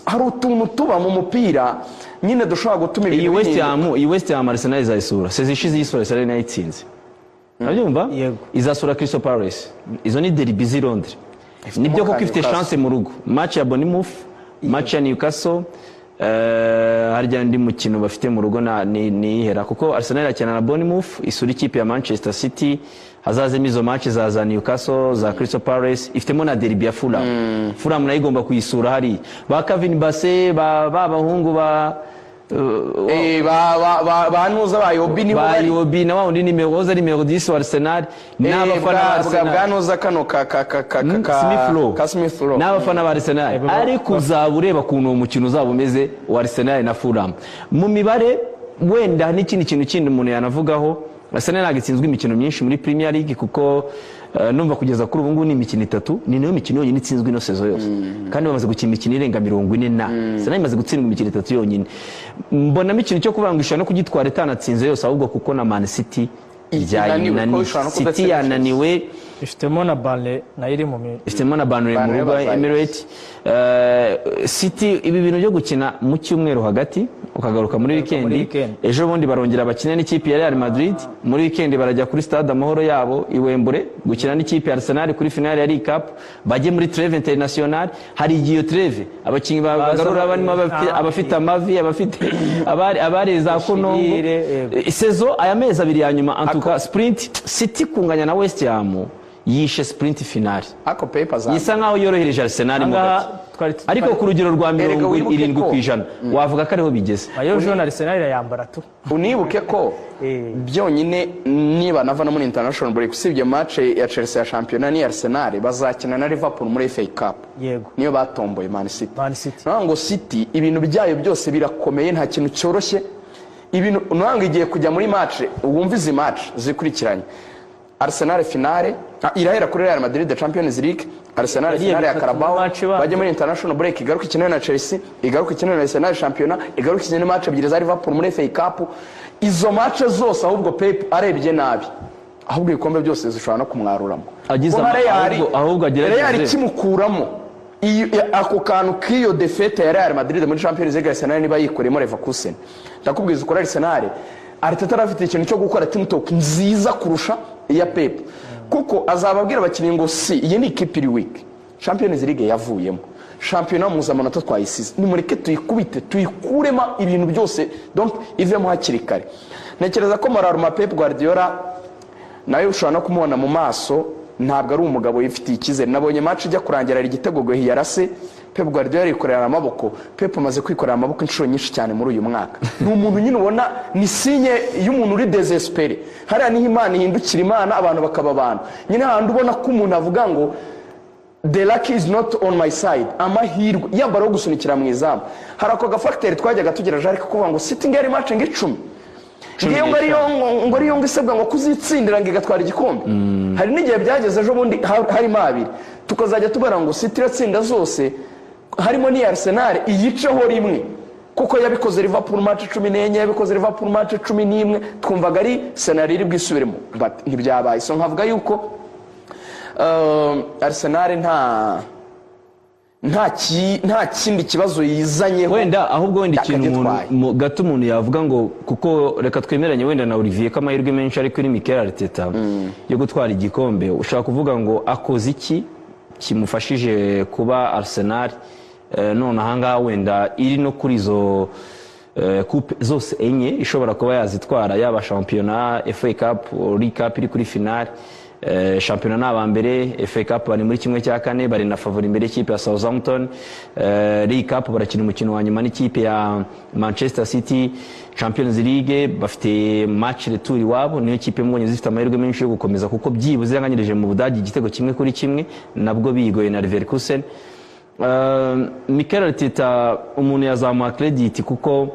Hari utuntu tuba mu mupira nyine dushobora gutuma iyi West Ham Arsenal izayisura sezishize yisura Arsenal nayitsinze nabyumva izasura Crystal Palace. Izo ni derby z'i Londres, nibyo kuko ifite chance mu rugo. Match ya Bournemouth, match ya Newcastle, harya ndi mukino bafite mu rugo ni ihera kuko Arsenal yakina na Bournemouth, isura ikipe ya Manchester City, hazazemo izo match za Newcastle, za Crystal Palace, ifitemo na derby ya Fulham. Fulham nayo igomba kuyisura hari ba Kevin Bassey bahungu banuza bayobi ni bayobi na wundi ni meroza ni numero 10 wa Arsenal n'abafana bwanuza kano ka Smith Rowe n'abafana ba Arsenal ariko uzabureba kuntu umukino uzaba umeze wa Arsenal na Fulham. Mu mibare wenda n'ikindi kintu kindi umuntu yanavugaho, Arsenal nagitsinzwe imikino myinshi muri Premier League kuko numva kugeza kuri ubu ngubu ni imikino 3 ni nayo mikino yonyine itsinzwe ino sezo yose kandi bamaze gukina imikino irenga 40 na Arsenal imaze gutsindwa imikino 3 yonyine. Mbona imikino cyo kubangisha no kugitwara itanatsinze yose ahubwo kuko na Man City yananiwe ifitemo na Burnley nayo iri mu ifitemo na Burnley mu rugo Emirates. City ibi bintu byo gukina mu cyumweru hagati ukagaruka muri weekend, ejo bundi barongera bakina n'ikipe ya Real Madrid, muri weekend barajya kuri Stade Amahoro yabo i Wembley gukina n'ikipe ya Arsenal kuri finale ya League Cup, bajye muri trêve international. Hari igiyo trêve abakinyi bagarura barimo abafite amavi abafite abari za Konongo sezo aya mezi abiri ya nyuma antuka sprint. City kunganya na West Ham yishe sprint finale ako paper za yisa nkaho yorohereje Arsenal mu ariko ku rugero rwa 70% wavuga ko ariho bigeze. Ayo Jean Arsenal irayambara tu. Unibuke ko byonyine niba nava no muri international break usibye match ya Chelsea ya championnat ni Arsenal bazakina na Liverpool muri FA Cup. Yego. Niyo batomboye Man City. Ngo City ibintu byayo byose birakomeye nta kintu cyoroshye. Ibintu nwango igiye kujya muri match wumva izi match zikurikiranye. Arsenal finale irahera kuri Real Madrid Champions League, Arsenal finale ya Carabao bajye muri international break igaruka ikinana na Chelsea, igaruka ikinana na Arsenal championnat, igaruka ikinana match ebyiri za Liverpool muri FA Cup. Izo match zose ahubwo Pep arebye nabi, ahubwo ibikombe byose zishobora no kumwaruramo. Ahubwo Real kimukuramo ako kantu k'iyo defete ya Real Madrid muri Champions League, Arsenal niba yikoremo Leverkusen. Ndakubwiza ukora Arsenal Arteta arafite ikintu cyo gukora team talk nziza kurusha iya Pep, kuko azababwira abakinnyi ngo si iyi ni ikipe iri week, Champions League yavuyemo, championnat mpuzamahanga twayisize, nimureke tuyikubite tuyikuremo ibintu byose, donc ivemo hakiri kare. Nekereza ko Moraruma Pep Guardiola nayo ushobora no kumubona mu maso, ntabwo ari umugabo yifitiye icyizere. Nabonye match ijya kurangira ari igitego go hiyarase, Pep Guardiola yikorera amaboko. Pep amaze kwikorera amaboko inshuro nyinshi cyane muri uyu mwaka. Ni umuntu nyine ubona ni sinye y'umuntu uri désespéré. Hariya niho Imana ihindukira Imana abantu bakaba abantu. Nyine handi ubona ko umuntu avuga ngo the luck is not on my side, amahirwe yambara yo gusunikira mu izamu. Hari ako gafacteur twajyaga tugira jari kuvuga ngo City ngari match ngicumi. Ngiye ngo ariyo ngisebwa ngo kuzitsindira ngigatwara igikombe. Hari n'igihe byageze ejo bundi harimo abiri tukazajya tubara ngo City iratsinda zose, harimo ni Arsenal iyiceho rimwe kuko yabikoze Liverpool match 14, yabikoze Liverpool match 11, twumvaga ari scenario iri bwisubiremo, but ntibyabaye. So nkavuga yuko Arsenal nta kindi kibazo yizanyeho, wenda ahubwo wenda ikintu gato umuntu yavuga ngo kuko reka twemeranye wenda na Olivier kamahirwe menshi ari kuri Mikel Arteta yo gutwara igikombe, ushaka kuvuga ngo akoze iki kimufashije kuba Arsenal none ahanga wenda iri no kuri zo coupe zose enye ishobora kuba yazitwara, yaba championnat, FA Cup, League Cup iri kuri finale. Championnat n'aba mbere, FA Cup bari muri kimwe cya kane, bari na favori imbere y'ikipe ya Southampton. League Cup barakina umukino wa nyuma n'ikipe ya Manchester City. Champions League bafite match retour iwabo, niyo kipe mbonye zifite amahirwe menshi yo gukomeza kuko byibuze yanganyirije mu Budage igitego kimwe kuri kimwe, nabwo bigoye na Leverkusen. Mikel Arteta umuntu yazamuha credit kuko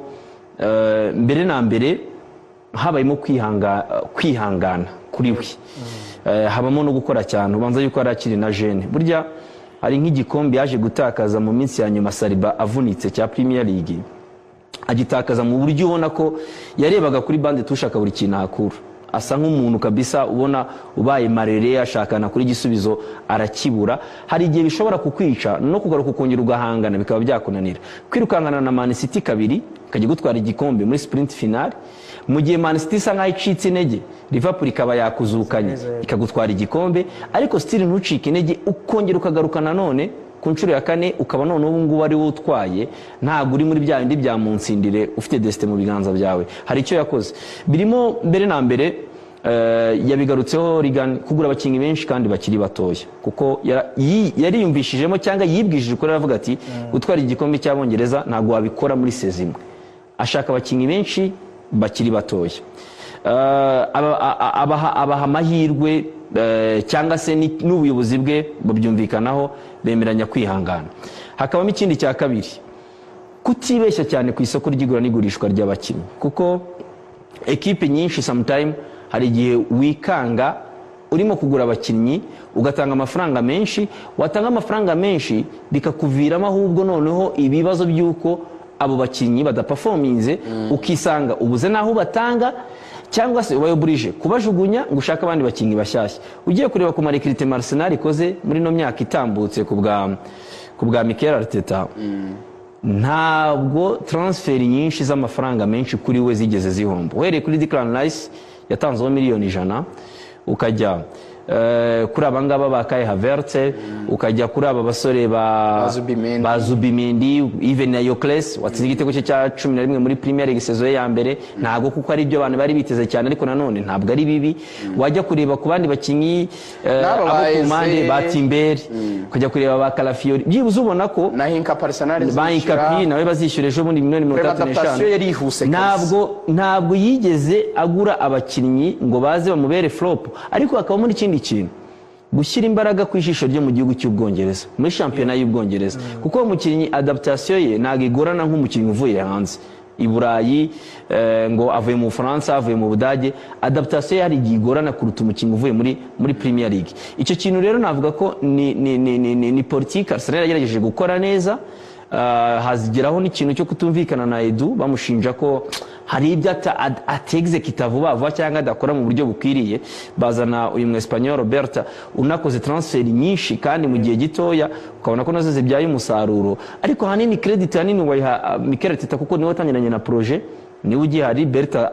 mbere na mbere habayemo kwihangana kuri we. Habamo no gukora cyane, ubanza yuko arakiri na jeune. Burya hari nk'igikombe yaje gutakaza mu minsi ya nyuma Saliba avunitse cya Premier League, agitakaza mu buryo ubona ko yarebaga kuri bande tushaka buri kintu akura, asa nk'umuntu kabisa ubona ubaye marere ashakana kuri gisubizo arakibura. Hari igihe bishobora kukwica no kugaruka ukongera ugahangana bikaba byakunanira. Kwirukangana na Man City kabiri kajya gutwara igikombe muri sprint finale, mu gihe Man City isa nkaho icitse intege, Liverpool ikaba yakuzukanye ikagutwara igikombe, ariko still ntucike intege ukongera ukagaruka nanone ku nshuro ya kane ukaba none ubu ngubu ari wo utwaye, ntabwo uri muri bya bindi bya munsindire ufite destin mu biganza byawe. Hari icyo yakoze birimo mbere na mbere yabigarutseho Regan, kugura abakinnyi benshi kandi bakiri batoya, kuko yariyumvishijemo cyangwa yibwishije ukuri aravuga ati gutwara igikombe cy'Abongereza ntabwo wabikora muri sezimwe. Ashaka abakinnyi benshi bakiri batoya, abaha amahirwe cyangwa se n'ubuyobozi bwe babyumvikanaho, bemeranya kwihangana. Hakabamo ikindi cya kabiri, kutibeshya cyane ku isoko ry'igura n'igurishwa ry'abakinnyi, kuko ekipe nyinshi sometime hari igihe wikanga urimo kugura abakinnyi ugatanga amafaranga menshi, watanga amafaranga menshi bikakuviramo ahubwo noneho ibibazo by'uko abo bakinnyi badaperforminze, ukisanga ubuze naho batanga cyangwa se ubayoburije kubajugunya ngo ushaka abandi bakinnyi bashyashya. Ugiye kureba ku marekrite Arsenal ikoze muri no myaka itambutse ku bwa Mikel Arteta, ntabwo transfer nyinshi z'amafaranga menshi kuri we zigeze zihomba. Uhereye kuri Declan Rice yatanzeho miliyoni 100, ukajya kuri abangaba ba Kai Havertz ukajya kuri aba basore ba Zubimendi even na Yokles watsinze igitego cye cya 11 muri Premier League saison ya mbere ntago kuko ari byo abantu bari biteze cyane ariko nanone ntabwo ari bibi wajya kureba ku bandi bakinyi abo kumande ba Timberi ukajya kureba ba Calafiori byibuze ubona ko na Hinka Arsenal ba Hinka nawe bazishyura ejo bundi miliyoni 35 ntabwo yigeze agura abakinyi ngo baze bamubere flop ariko akaba muri ikindi kintu gushyira imbaraga ku ijisho ryo mu gihugu cy'Ubwongereza muri shampiyona y'Ubwongereza kuko umukinnyi adaptation ye ntago igorana nk'umukinnyi uvuye hanze i Burayi ngo avuye mu Faransa avuye mu Budage adaptation yari igorana kuruta umukinnyi uvuye muri Premier League icyo kintu rero navuga ko ni politique Arsenal yagerageje gukora neza hazigeraho n'ikintu cyo kutumvikana na Edu bamushinja ko hari ibyo atexecute vuba cyangwa adakora mu buryo bukwiriye bazana uyu mu Espanyol Roberta unakoze transfer nyinshi kandi mu gihe gitoya ukabona ko nazo zibyaye umusaruro ariko hanini credit hanini wayiha Mikel Arteta kuko niwe watangiranye na projet niwe ugihari Berta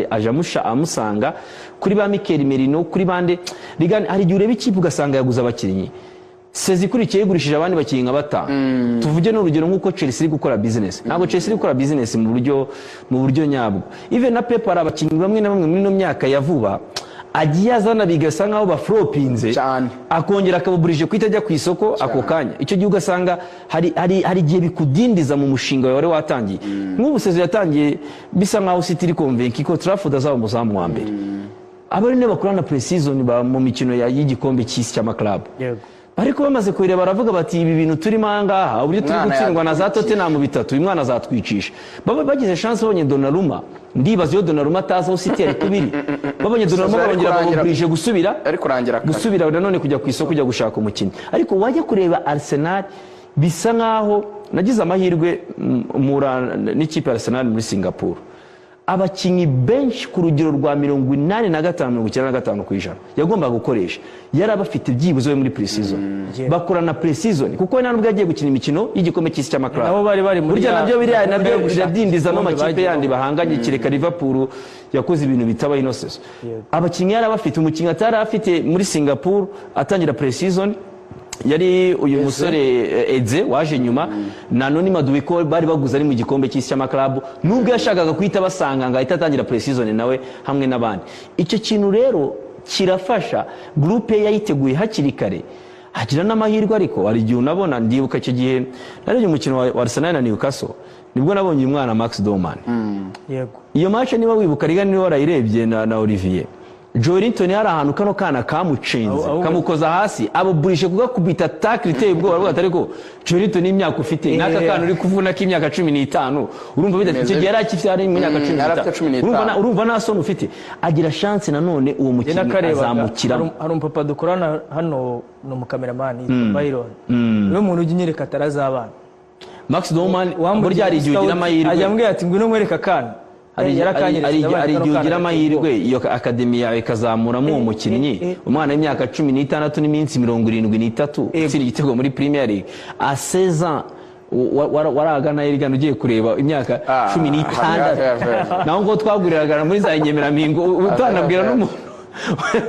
ajamusha amusanga kuri ba Mikel Merino kuri bande rigani hari gihe ureba ikipe ugasanga yaguza abakinnyi sezikurikiye yigurishije abandi bakinnyi nka batanu tuvuge n'urugero nk'uko Chelsea iri gukora business ntabwo Chelsea iri gukora business mu buryo nyabwo even na Pep ari abakinnyi bamwe na bamwe muri no myaka ya vuba agiye azana bigasa nkaho baflopinze akongera akabuburije kwita ajya ku isoko ako kanya icyo gihe ugasanga hari igihe bikudindiza mu mushinga wawe watangiye nk'ubu sezo yatangiye bisa nkaho City iri convince ko Trafford azaba umuzamu wa mbere abari ne bakorana pre-season mu mikino y'igikombe cy'isi cy'amaklub ariko bamaze kureba baravuga bati ibi bintu turimo ahangaha uburyo turi gutsindwa na za Tottenham 3 uyu mwana azatwicisha bagize chance babonye Donnarumma ndibaza yo Donnarumma ataza aho City ari kubiri babonye Donnarumma barongera bamuburije gusubira nanone kujya ku isoko kujya gushaka umukinnyi ariko wajya kureba Arsenal bisa nkaho nagize amahirwe n'ikipe Arsenal muri Singapore abakinyi benshi ku rugero rwa 85-95% yagomba gukoresha yari abafite byibuze muri pre-season bakorana pre-season kuko nta nubwo yagiye gukina imikino y'igikombe cy'isi cy'amaklub nabo bari muri nabyo birabyindiza no makipe yandi bahanganye kireka Liverpool yakoze ibintu bitaba innocence abakinyi yari abafite umukinyi atari afite muri Singapore atangira pre-season yari uyu musore Eze waje nyuma na Noni Maduiko bari baguze ari mu gikombe cy'isi cy'amaklub nubwo yashakaga kwita basanga ngo ahita atangira pre-season nawe hamwe n'abandi icyo kintu rero kirafasha groupe yayiteguye hakiri kare hagira n'amahirwe ariko ari gihe unabona ndibuka icyo gihe nari umukino wa Arsenal na Newcastle nibwo nabonye umwana Max Doman yego iyo match niba wibuka rigani niwe warayirebye na Olivier Joelinton yari ahantu kano kana kamucenze kamukoza hasi abuburishe kugakubita tackle iteye ubwoba aravuga atari ko Joelinton n'imyaka ufite naka kana uri kuvuna k'imyaka 15 urumva bidafite gihe yari akifite ari imyaka 15 urumva naso ufite agira chance nanone uwo mukino azamukira hari umupapa dukorana hano no mu cameraman Byron niwe muntu uginyereka atarazabana Max Doman burya ari igihe ugira amahirwe ajyambwiye ati ngwino mwereka kana ari igihe ugira amahirwe iyo akademi yawe ikazamuramo uwo mukinnyi umwana w'imyaka 16 n'iminsi 73 utsinda igitego muri Premier League a 16 ans waragana irigana ugiye kureba imyaka 16 naho ngo twaguriraga muri za Nyemeramingo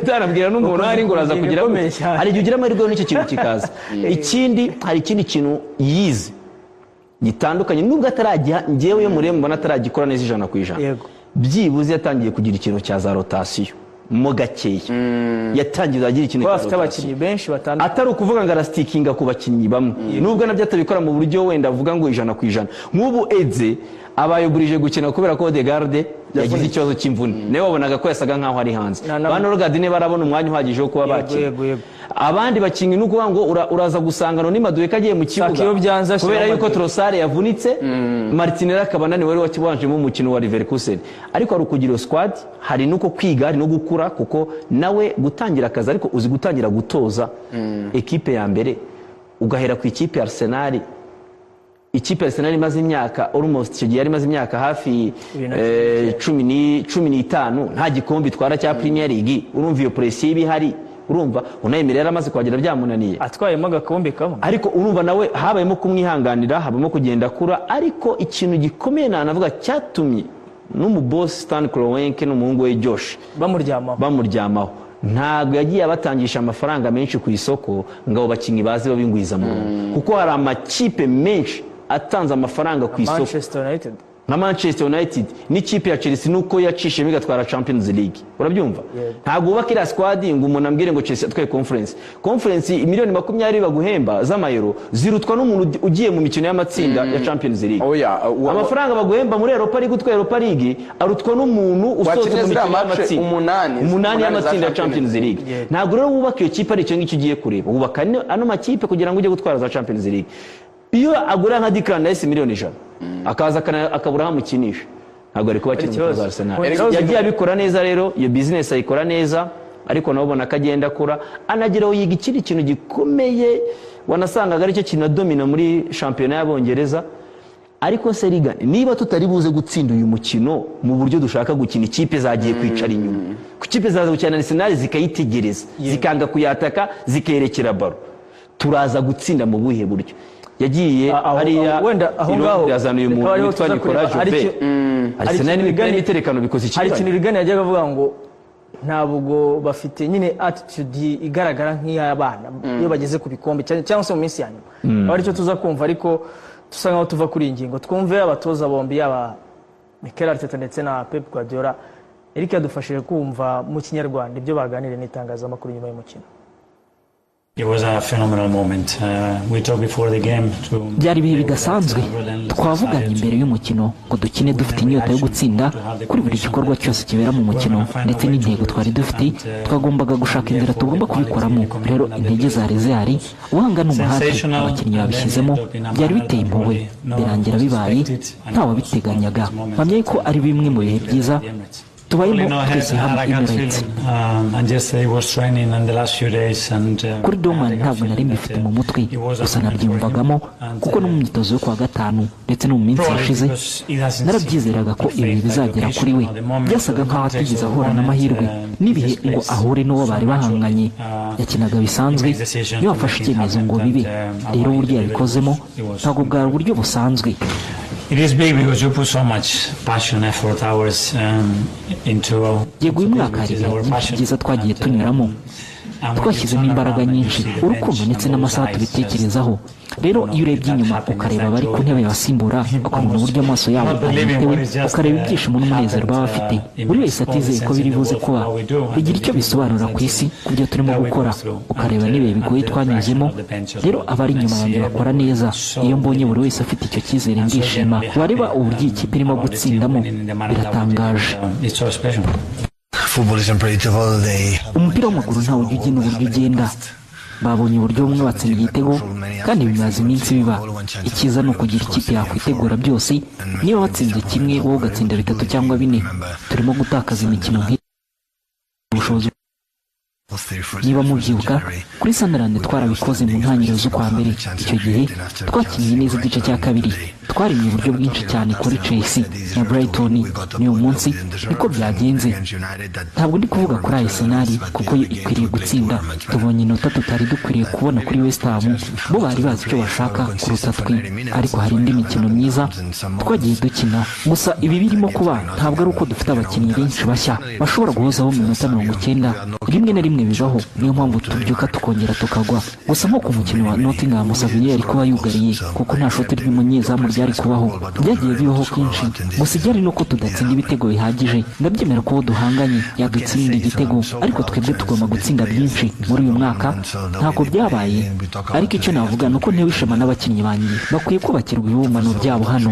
utanabwira n'umuntu ari ngo uraza kugira hari igihe ugira amahirwe n'icyo kintu kikaza ikindi hari ikindi kintu yize gitandukanye nubwo atarajya ngewe yo murembo mbona ataragikora neza 100% byibuze yatangiye kugira ikintu cya za rotation mo gakeya yatangiye agira ikintu bafite abakinnyi benshi batandukanye atari ukuvuga ngo arastikinga ku bakinnyi bamwe nubwo nabyo atabikora mu buryo wenda avuga ngo 100% nk'ubu Eze abayoburije gukina kubera ko Odegaard yagize ikibazo cy'imvune nawe wabonaga ko yasaga nkaho ari hanze bano Rogadine barabona umwanya uhagije wo kuba bakina abandi bakinyi nuko ngo uraza gusangana ni Madueke agiye mu kibuga kubera yuko Trossard yavunitse Martinelli akabanani wari wakibanje mu mukino wa Leverkusen ariko ari ukugira squad hari nuko kwiga hari no gukura kuko nawe gutangira akazi ariko uzi gutangira gutoza equipe ya mbere ugahera ku ikipe Arsenal ikipe Arsenal imaze imyaka almost icyo gihe yari imaze imyaka hafi 15 nta gikombe twara cya Premier League urumva iyo pressure ibihari urumva unayemerera yaramaze kwagira byamunaniye atwayemo agakombe kamwe ariko urumva nawe habayemo kumwihanganira habamo kugenda kura ariko ikintu gikomeye navuga cyatumye n'umuboss Stan Kroenke n'umuhungu we Josh bamuryamaho ntabwo yagiye abatangisha amafaranga menshi ku isoko ngo abo bakinnyi baze babingwiza mu kuko hari amakipe menshi atanze amafaranga ku isoko nka Manchester United n'ikipe ya Chelsea nuko yacishemo igatwara Champions League urabyumva ntabwo ubaka iriya squad ngo umuntu ambwire ngo Chelsea atwaye conference miliyoni 20 baguhemba z'amayero zirutwa n'umuntu ugiye mu mikino y'amatsinda ya Champions League amafaranga baguhemba muri Europa League utwaye Europa League arutwa n'umuntu usoze mu mikino y'amatsinda umunani y'amatsinda ya Champions League ntabwo rero wubaka iyo kipe ari cyo ngicyo ugiye kureba wubaka ano makipe kugira ngo ujye gutwara za Champions League iyo agura nka Declan Rice miliyoni 100 akaza akabura hamukinisha ntabwo ari kuba kiri mu Arsenal yagiye abikora neza rero iyo business ayikora neza ariko nabona akagenda akura anageraho yiga ikindi kintu gikomeye wanasangaga ari cyo kinadomina muri shampiyona y'Abongereza ariko Seriga niba tutari buze gutsinda uyu mukino mu buryo dushaka gukina ikipe zagiye kwicara inyuma ku kipe zaza gukina Arsenal zikayitegereza zikanga kuyataka zikerekera baro turaza gutsinda mu buhe buryo yagiye hariya wenda aho ngaho yazana uyu muntu witwa Nicolas Jope Arsenal n'imigani iterekano bikoze iki hari ikintu Rigani yajyaga avuga ngo ntabwo bafite nyine attitude igaragara nk'iy'abana iyo bageze ku bikombe cyangwa se mu minsi ya nyuma ari cyo tuza kumva ariko tusa nkaho tuva kuri ingingo twumve abatoza bombi yaba Mikel Arteta ndetse na Pep Guardiola Eric yadufashije kumva mu kinyarwanda ibyo baganire n'itangazamakuru nyuma y'umukino. It was a phenomenal moment. We talked before the game to byari ibihe bidasanzwe twavuganye imbere y'umukino ngo dukine dufite inyota yo gutsinda kuri buri gikorwa cyose kibera mu mukino ndetse n'intego twari dufite twagombaga gushaka inzira tugomba kubikoramo rero intege zari zihari ubuhanga n'umuhate abakinnyi babishyizemo byari biteye impuhwe birangira bibaye ntawabiteganyaga mpamya ko ari bimwe mu bihe byiza tubayemo twese hamwe Emirates kuri Doman ntabwo nari mbifite mu mutwe gusa nabyumvagamo kuko no mu myitozo yo kuwa gatanu ndetse no mu minsi yashize narabyizeraga ko ibi bizagera kuri we byasaga nk'aho atigeze ahura n'amahirwe n'ibihe ngo ahure n'uwo bari bahanganye yakinaga bisanzwe iyo wafashe icyemezo ngo bibe rero uburyo yabikozemo ntabwo bwari uburyo busanzwe. It is big because you put so much passion, effort, hours into. Yego uyu mwaka hari byinshi byiza twagiye tunyuramo twashyizemo imbaraga nyinshi urukundo ndetse n'amasaha tubitekerezaho rero iyo urebye inyuma ukareba abari ku ntebe y'abasimbura ukabona uburyo amaso yabo ahitewe ukareba ibyishimo n'umunezero baba bafite buri wese atizeye ko biri buze kuba bigira icyo bisobanura ku isi ku byo turimo gukora ukareba n'ibihe bigoye twanyuzemo rero abari inyuma yanjye bakora neza iyo mbonye buri wese afite icyo cyizere ndishima wareba uburyo ikipe irimo gutsindamo biratangaje. Umupira w'amaguru ntawe ujya ugena uburyo ugenda babonye uburyo bumwe batsinda igitego kandi bimaze iminsi biba icyiza ni ukugira ikipe yakwitegura byose niba watsinze kimwe wowe ugatsinda 3 cyangwa 4 turimo gutakaza imikino nk'ubushobozi niba mubyibuka kuri Sunderland twarabikoze mu ntangiriro z'ukwa mbere icyo gihe twakinnye neza igice cya kabiri twarimye uburyo bwinshi cyane kuri Chelsea na Brighton n'uyu munsi niko byagenze ntabwo ndi kuvuga kuri Arsenal kuko ikwiriye gutsinda tubonye inota tutari dukwiriye kubona kuri West Ham bo bari bazi icyo bashaka kuruta twe ariko hari indi mikino myiza twagiye dukina gusa ibi birimo kuba ntabwo ari uko dufite abakinnyi benshi bashya bashobora guhozaho mu minota 90 rimwe na rimwe bibaho niyo mpamvu tubyuka tukongera tukagwa gusa nko ku mukino wa Nottingham Savinio yari kuba yugariye kuko nta shoti ry'umunyezamu ryari kubaho byagiye bibaho kenshi gusa ibyari nuko tudatsinda ibitego bihagije ndabyemera ko duhanganye yadutsinda igitego ariko twebwe tugomba gutsinda byinshi muri uyu mwaka ntabwo byabaye ariko icyo navuga nuko ntewe ishema n'abakinnyi banjye bakwiye kubakirwa ibibumbano byabo hano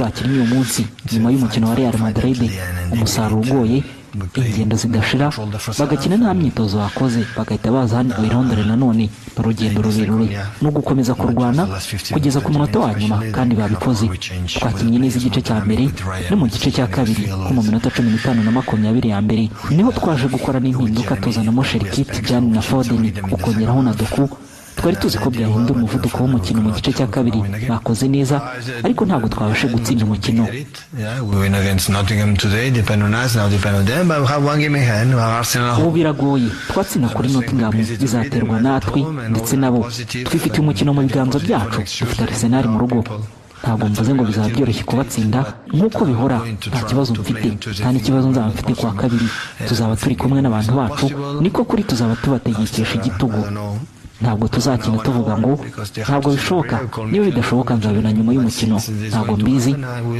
bakinnye uyu munsi nyuma y'umukino wa Real Madrid umusaruro ugoye ingendo zidashira bagakina nta myitozo bakoze bagahita baza hano i Londres nanone urugendo rurerure no gukomeza kurwana kugeza ku munota wa nyuma kandi babikoze twakinnye neza igice cya mbere no mu gice cya kabiri ko mu minota 15 na 20 ya mbere niho twaje gukora n'impinduka tuzanamo Sherkit Jan na Foden ukongeraho na Doku twari tuzi ko byahindura umuvuduko w'umukino mu gice cya kabiri bakoze neza ariko ntabwo twabashe gutsinda umukino. Ubu biragoye twatsinda kuri Nottingham bizaterwa natwe ndetse nabo twifitiye umukino mu biganza byacu dufite Arsenal mu rugo ntabwo mvuze ngo bizaba byoroshye kubatsinda nk'uko bihora, nta kibazo mfite, nta n'ikibazo nzaba mfite kuwa kabiri. Tuzaba turi kumwe n'abantu bacu, niko kuri tuzaba tubategekesha igitugu. Ntabwo tuzakina tuvuga ngo ntabwo bishoboka, niba bidashoboka nzabona nyuma y'umukino, ntabwo mbizi.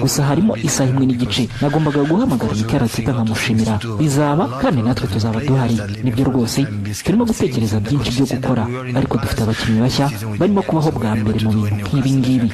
Gusa harimo isaha imwe n'igice nagombaga guhamagara Mikel Arteta nkamushimira, bizaba kandi natwe tuzaba duhari. Nibyo rwose, turimo gutekereza byinshi byo gukora, ariko dufite abakinnyi bashya barimo kubaho bwa mbere mu bintu nk'ibi ngibi.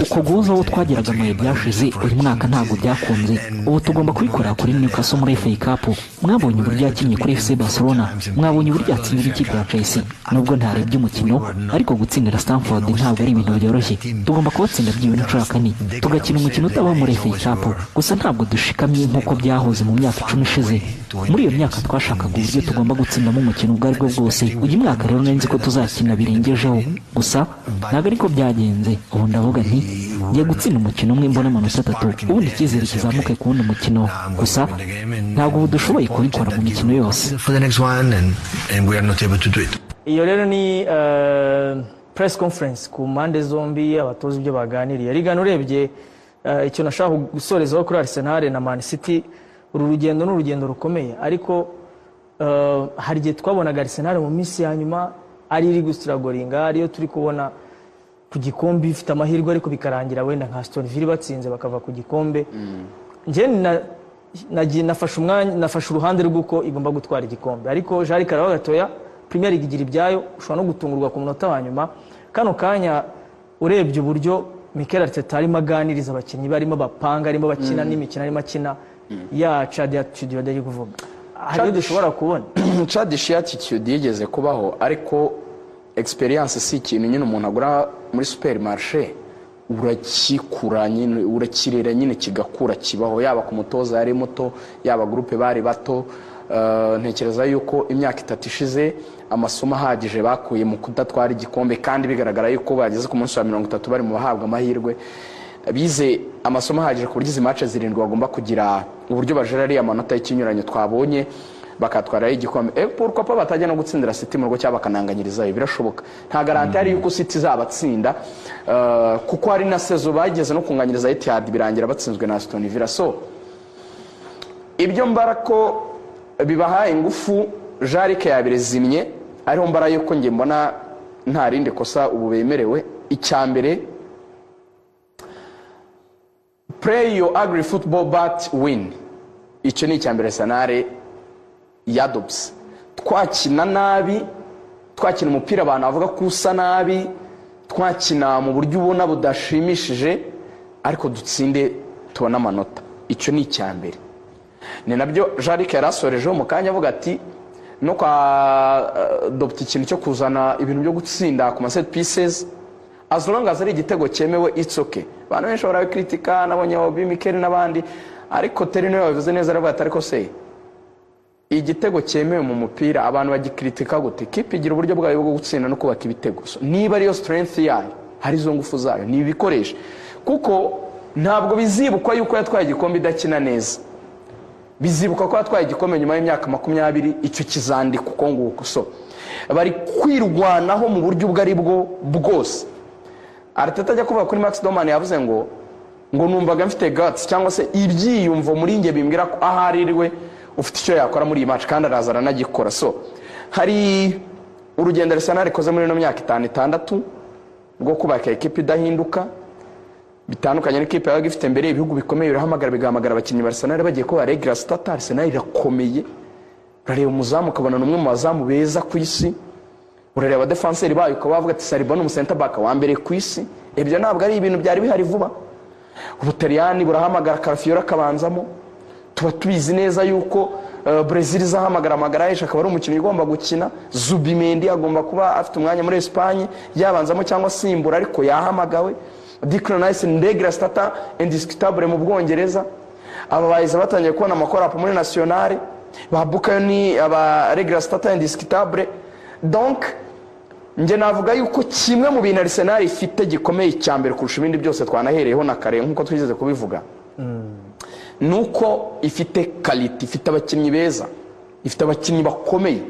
Uko guhuza abo twageraga mu bihe byashize uyu mwaka ntabwo byakunze. Ubu tugomba kubikora kuri Newcastle muri FA Cup. Mwabonye uburyo yakinnye kuri FC Barcelona, mwabonye uburyo yatsindira ikipe ya Chelsea. Nubwo ntarebye umukino, ariko gutsindira Stamford ntabwo ari ibintu byoroshye. Tugomba kubatsinda byibura inshuro kane, tugakina umukino utabaho muri FA Cup. Gusa ntabwo dushikamye nk'uko byahoze mu myaka 10 ishize. Muri iyo myaka twashakaga uburyo tugomba gutsindamo umukino ubwo aribwo bwose. Uyu mwaka rero nzi ko tuzakina birengejeho, gusa ntabwo ariko byagenze. Ubu ndavuga nti ngiye gutsinda umukino umwe mbona amanota 3, ubundi icyizere kizamuke ku wundi mukino. Gusa ntabwo ubu dushoboye kubikora mu mikino yose. Iyo rero ni press conference ku mpande zombi, abatoza ibyo baganiriye. Rigana urebye icyo nashaka gusorezaho kuri Arsenal na Man City, uru rugendo ni urugendo rukomeye, ariko hari igihe twabonaga Arsenal mu minsi ya nyuma ari iri gustragoringa, ariyo turi kubona ku gikombe ifite amahirwe, ariko bikarangira wenda nka Aston Villa batsinze bakava ku gikombe. Nje nagiye nafashe uruhande rw'uko igomba gutwara igikombe, ariko Jari Karawa gatoya Premier League igira ibyayo, ushobora no gutungurwa ku munota wa nyuma. Kano kanya urebye uburyo Mikel Arteta arimo aganiriza abakinnyi, barimo bapanga, arimo bakina n'imikino arimo akina ya Chad attitude yari kuvuga, hari dushobora kubona Chad attitude yigeze kubaho, ariko experience si ikintu nyine umuntu agura muri supermarché urakikura nyine, urakirera nyine kigakura kibaho, yaba ku mutoza yari muto, yaba groupe bari bato. Ntekereza yuko imyaka 3 ishize amasomo ahagije bakuye mu kudatwara igikombe, kandi bigaragara yuko bageze ku munsi wa 30 bari mu bahabwa amahirwe. Bize amasomo ahagije ku buryo izi match 7 bagomba kugira uburyo bajera ari amanota y'ikinyuranyo twabonye bakatwara igikombe. Pourquoi pas batajya no gutsindira City mu rugo cyaba kananganyiriza, birashoboka. Nta garanti ari yuko City zabatsinda, kuko hari na sezo bageze no kunganyiriza Etihad birangira batsinzwe na Aston Villa. So ibyo mbarako bibaha ingufu, Jarike yabirezimye, ariho mbara yuko nge mbona nta rinde kosa ubu bemerewe. Icyambere, play your ugly football but win. Icyo ni icyambere Arsenal yadobs. Twakina nabi, twakina umupira abantu bavuga ko usa nabi, twakina mu buryo ubona budashimishije, ariko dutsinde tubona amanota. Icyo ni icyambere. Ni nabyo Jarike yarasorejeho mu kanya avuga ati no kwa adopta ikintu cyo kuzana ibintu byo gutsinda ku set pieces, as long as ari igitego cyemewe it's okay. Abantu benshi barabikritika, nabonye Obi Mikel n'abandi, ariko Terino yavuze neza aravuga ati ariko se igitego cyemewe mu mupira abantu bagikritika gute? Kipe igira uburyo bwayo bwo gutsinda no kubaka ibitego. So, niba ariyo strength yayo, hari zo ngufu zayo, ni ibikoresha, kuko ntabwo bizibukwa yuko yatwaye igikombe idakina neza. Bizibuka ko yatwaye igikombe nyuma y'imyaka 20, icyo kizandika uko nguko. So bari kwirwanaho mu buryo ubwo ari bwo bwose. Arteta ajya kuvuga kuri Max Doman yavuze ngo numvaga mfite guts cyangwa se ibyiyumvo muri nge bimbwira ko aharirwe ufite icyo yakora muri iyi match, kandi arazara nagikora. So hari urugendo Arsenal ikoze muri no myaka 5-6 bwo kubaka equipe idahinduka, bitandukanye n'ikipe yabaga ifite mbere ibihugu bikomeye birahamagara bigahamagara abakinnyi ba Arsenal bagiye ko baregira start. Arsenal irakomeye, urareba umuzamu ukabona n'umwe mu bazamu beza ku isi, urareba defenseur bayo ukaba bavuga ati Saliba ni center back wa mbere ku isi. Ibyo ntabwo ari ibintu byari bihari vuba. Ubutaliyani burahamagara Carafiora kabanzamo, tuba tubizi neza yuko Brazil izahamagara Magalhaes akaba ari umukinnyi ugomba gukina. Zubimendi agomba kuba afite umwanya muri Espagne yabanzamo cyangwa simbura, ariko yahamagawe. Declan Rice Ndegra starter indiscutable mu Bwongereza. Aba bayiza batangiye kubona amakorapo muri nationale, babukayo ni aba regular starter indiscutable. Donc nje navuga yuko kimwe mu bintu Arsenal ifite gikomeye cyambere kurusha ibindi byose twanahereyeho na kare nkuko twigeze kubivuga, nuko ifite quality, ifite abakinnyi beza, ifite abakinnyi bakomeye.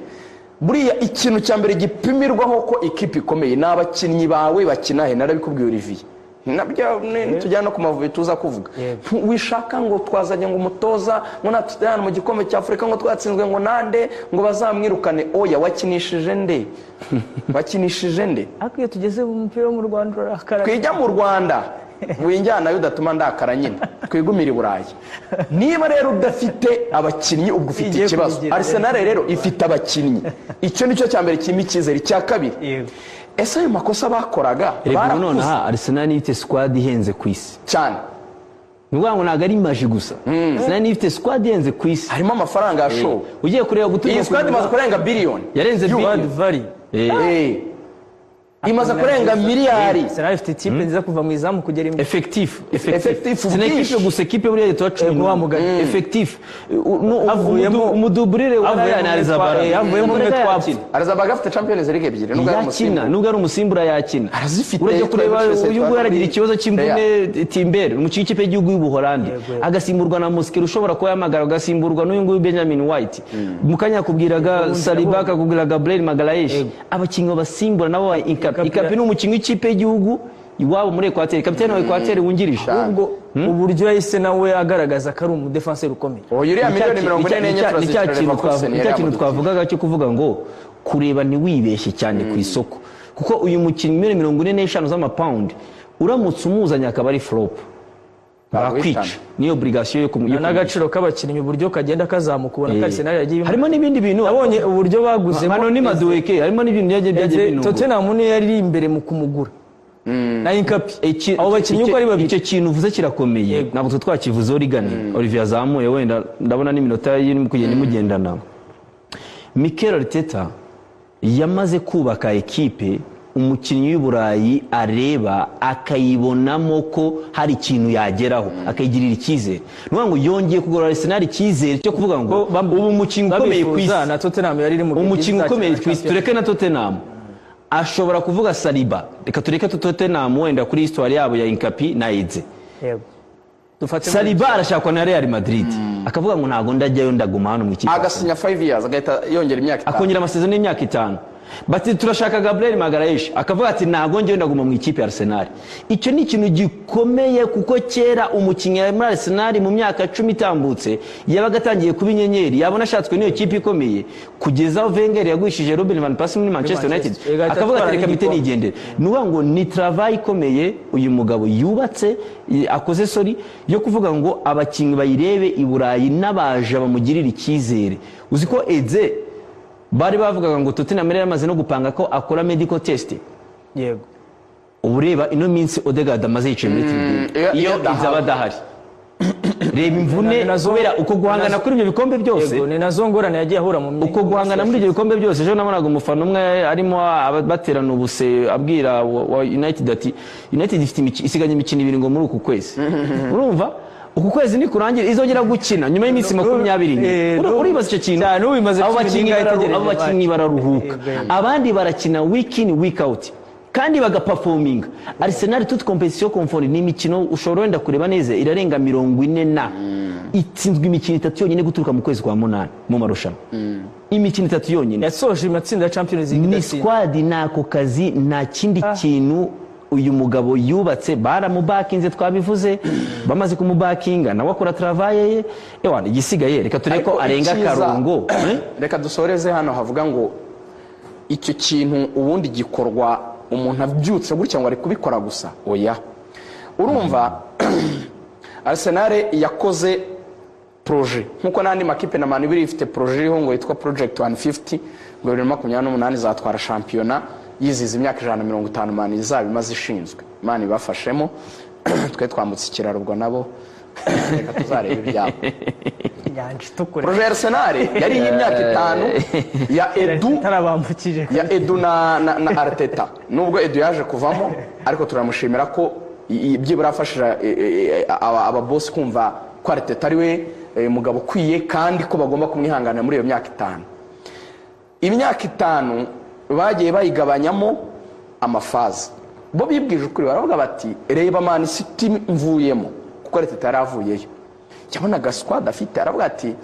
buriya ikintu cya mbere gipimirwaho ko ikipe ikomeye ni abakinnyi bawe bakina he. Narabikubwiye Olivier, nabyo nitujyana no ku Mavubi tuza kuvuga. Wishaka ngo twazanye ngo umutoza ngo natujyana mu gikombe cya Afurika ngo twatsinzwe ngo nande ngo bazamwirukane. Oya, wakinishije nde? Wakinishije nde? Akwiye tugeze mu mupira wo mu Rwanda urakara. Twijya mu Rwanda winjyana udatuma ndakara nyine twigumira i Burayi. Niba rero udafite abakinnyi ubwo ufite ikibazo. Arsenal rero ifite abakinnyi, icyo nicyo cya mbere kirimo icyizere. Cya kabiri, ese ayo makosa bakoraga barakuze. Arsenal ifite squad ihenze ku isi cyane, nubwo ngo ntago ari maji gusa. Arsenal ifite squad ihenze ku isi, harimo amafaranga yashowe. Ugiye kureba guturuka iyi squad imaze kurenga billion, yarenze billion. Imaze kurenga miliyari. Arsenal ifite ikipe nziza kuva mu izamu kugera imbere. Effectif ikipe gusa, ikipe buriya yitwa 10 effectif. Avuyemo umuduburire wa Ryan Arrizabalaga, avuyemo umwe twapfa. Arrizabalaga afite Champions League ebyiri, nubwo ari umusimbura yakina. Arazifite. Urajya kureba uyu nguyu aragira ikibazo cy'imvune, Timber umukinnyi w'ikipe y'igihugu y'Ubuholandi agasimburwa na Mosquera ushobora kuba yamagara, agasimburwa n'uyu nguyu Benjamin White. Mukanya kubwiraga Saliba, akakubwira Gabriel Magalhaes. Abakinnyi basimbura nabo Ikapi ni umukinnyi w'ikipe y'igihugu iwabo muri Equateur, kapiteni wa Equateur wungirije. Ubwo uburyo yahise nawe agaragaza ko ari umudefenseur ukomeye. Uriya miliyoni 44 turazikira kintu twavugaga cyo kuvuga ngo kureba ni wibeshye cyane ku isoko, kuko uyu mukinnyi miliyoni 45 z'amapaundi uramutse umuzanya akaba ari flop, barakwica. Niyo obligation yo kumujya n'agaciro k'abakinnyi uburyo kagenda kazamuka. Ubona Arsenal yagiye harimo n'ibindi bintu abonye uburyo baguzemo hano ni Madueke, harimo n'ibintu byagiye bintu. Tottenham niyo yari imbere mu kumugura na Inkapi. Abo bakinnyi uko ari babiri, icyo kintu uvuze kirakomeye. Ntabwo twakivuze Origani Olivier azamuye, wenda ndabona n'iminota y'irimo kugenda imugendana. Mikel Arteta yamaze kubaka ekipe umukinnyi w'Iburayi areba akayibonamo ko hari ikintu yageraho, akayigirira icyizere. Nuvuga ngo yongeye kugorora Arsenal icyizere cyo kuvuga ngo ubu umukinnyi ukomeye ku isi na Tottenham yari mu umukinnyi ukomeye ku isi. Tureke na Tottenham, ashobora kuvuga Saliba, reka tureke Tottenham wenda kuri histoire yabo ya Inkapi na Eze. Saliba arashakwa na Real Madrid, akavuga ngo ntago ndajyayo ndaguma hano mu ikipe, agasinya 5 years agahita yongera imyaka 5, akongera amasezerano y'imyaka 5. Bati turashaka Gabriel Magalhaes, akavuga ati ntago njye ndaguma mu ikipe ya Arsenal. Icyo ni ikintu gikomeye, kuko kera umukinnyi muri Arsenal mu myaka 10 itambutse yabaga atangiye kuba inyenyeri, yabona ashatswe n'iyo kipe ikomeye, kugeza Wenger yagwishije Robin van Persie muri Manchester United, akavuga ati reka mite nigendere. Nuvuga ngo ni travail ikomeye uyu mugabo yubatse, akoze sori yo kuvuga ngo abakinnyi bayirebe i Burayi n'abaje bamugirira icyizere. Uziko Eze bari bavugaga ngo Tottenham yamaze no gupanga ko akora medical test. Yego, ubureba ino minsi Odegaard amaze yicaye muri tribune iyo izaba dahari. Reba imvune kubera uko guhangana kuri ibyo bikombe byose. Yego, ni nazo ngorane yagiye ahura mu uko guhangana muri ibyo bikombe byose. Ejo nabonaga umufana umwe arimo baterana ubuse abwira wa United ati United ifite isiganye imikino 2 ngo muri uku kwezi. Urumva uku kwezi ni kurangira izongera gukina nyuma y'iminsi 20. Uribaza icyo kintu, abo bakinnyi bararuhuka, abandi barakina week in week out kandi bagaperforminga. Arsenal toute competition confondue ni imikino ushobora wenda kureba neza irarenga 40 na itsinzwe imikino 3 yonyine guturuka mu kwezi kwa 8 mu marushanwa. Imikino 3 yonyine yasoje imatsinda ya Champions League. Ni squad nako kazi nta kindi kintu uyu mugabo yubatse. Baramubakinze, twabivuze, bamaze kumubakinga nawe akora travail ye. Ewana igisigaye reka tureko arenga karongo. Reka dusoreze hano havuga ngo icyo kintu ubundi gikorwa umuntu abyutse gutya ngo ari kubikora gusa. Oya, urumva Arsenal yakoze projet nkuko nandi makipe na Man United ifite projet iriho ngo yitwa Project 150 ngo 2028 zatwara championnat yiziza imyaka 150 Man izaba imaze ishinzwe. Man ibafashemo twe twambutse ikiraro ubwo nabo reka tuzareba ibyabo. Projet Arsenal yari y'imyaka 5 ya Edu tarabambukije ya Edu na Arteta. Nubwo Edu yaje kuvamo ariko turamushimira ko byibura afashije aba boss kumva ko Arteta ari we mugabo kwiye kandi ko bagomba kumwihangana muri iyo myaka 5. Imyaka 5 bagiye bayigabanyamo amafazi. Bo bibwije ukuri baravuga bati reba Man City mvuyemo kuko Arteta yaravuyeyo, yabonaga squad afite, aravuga ati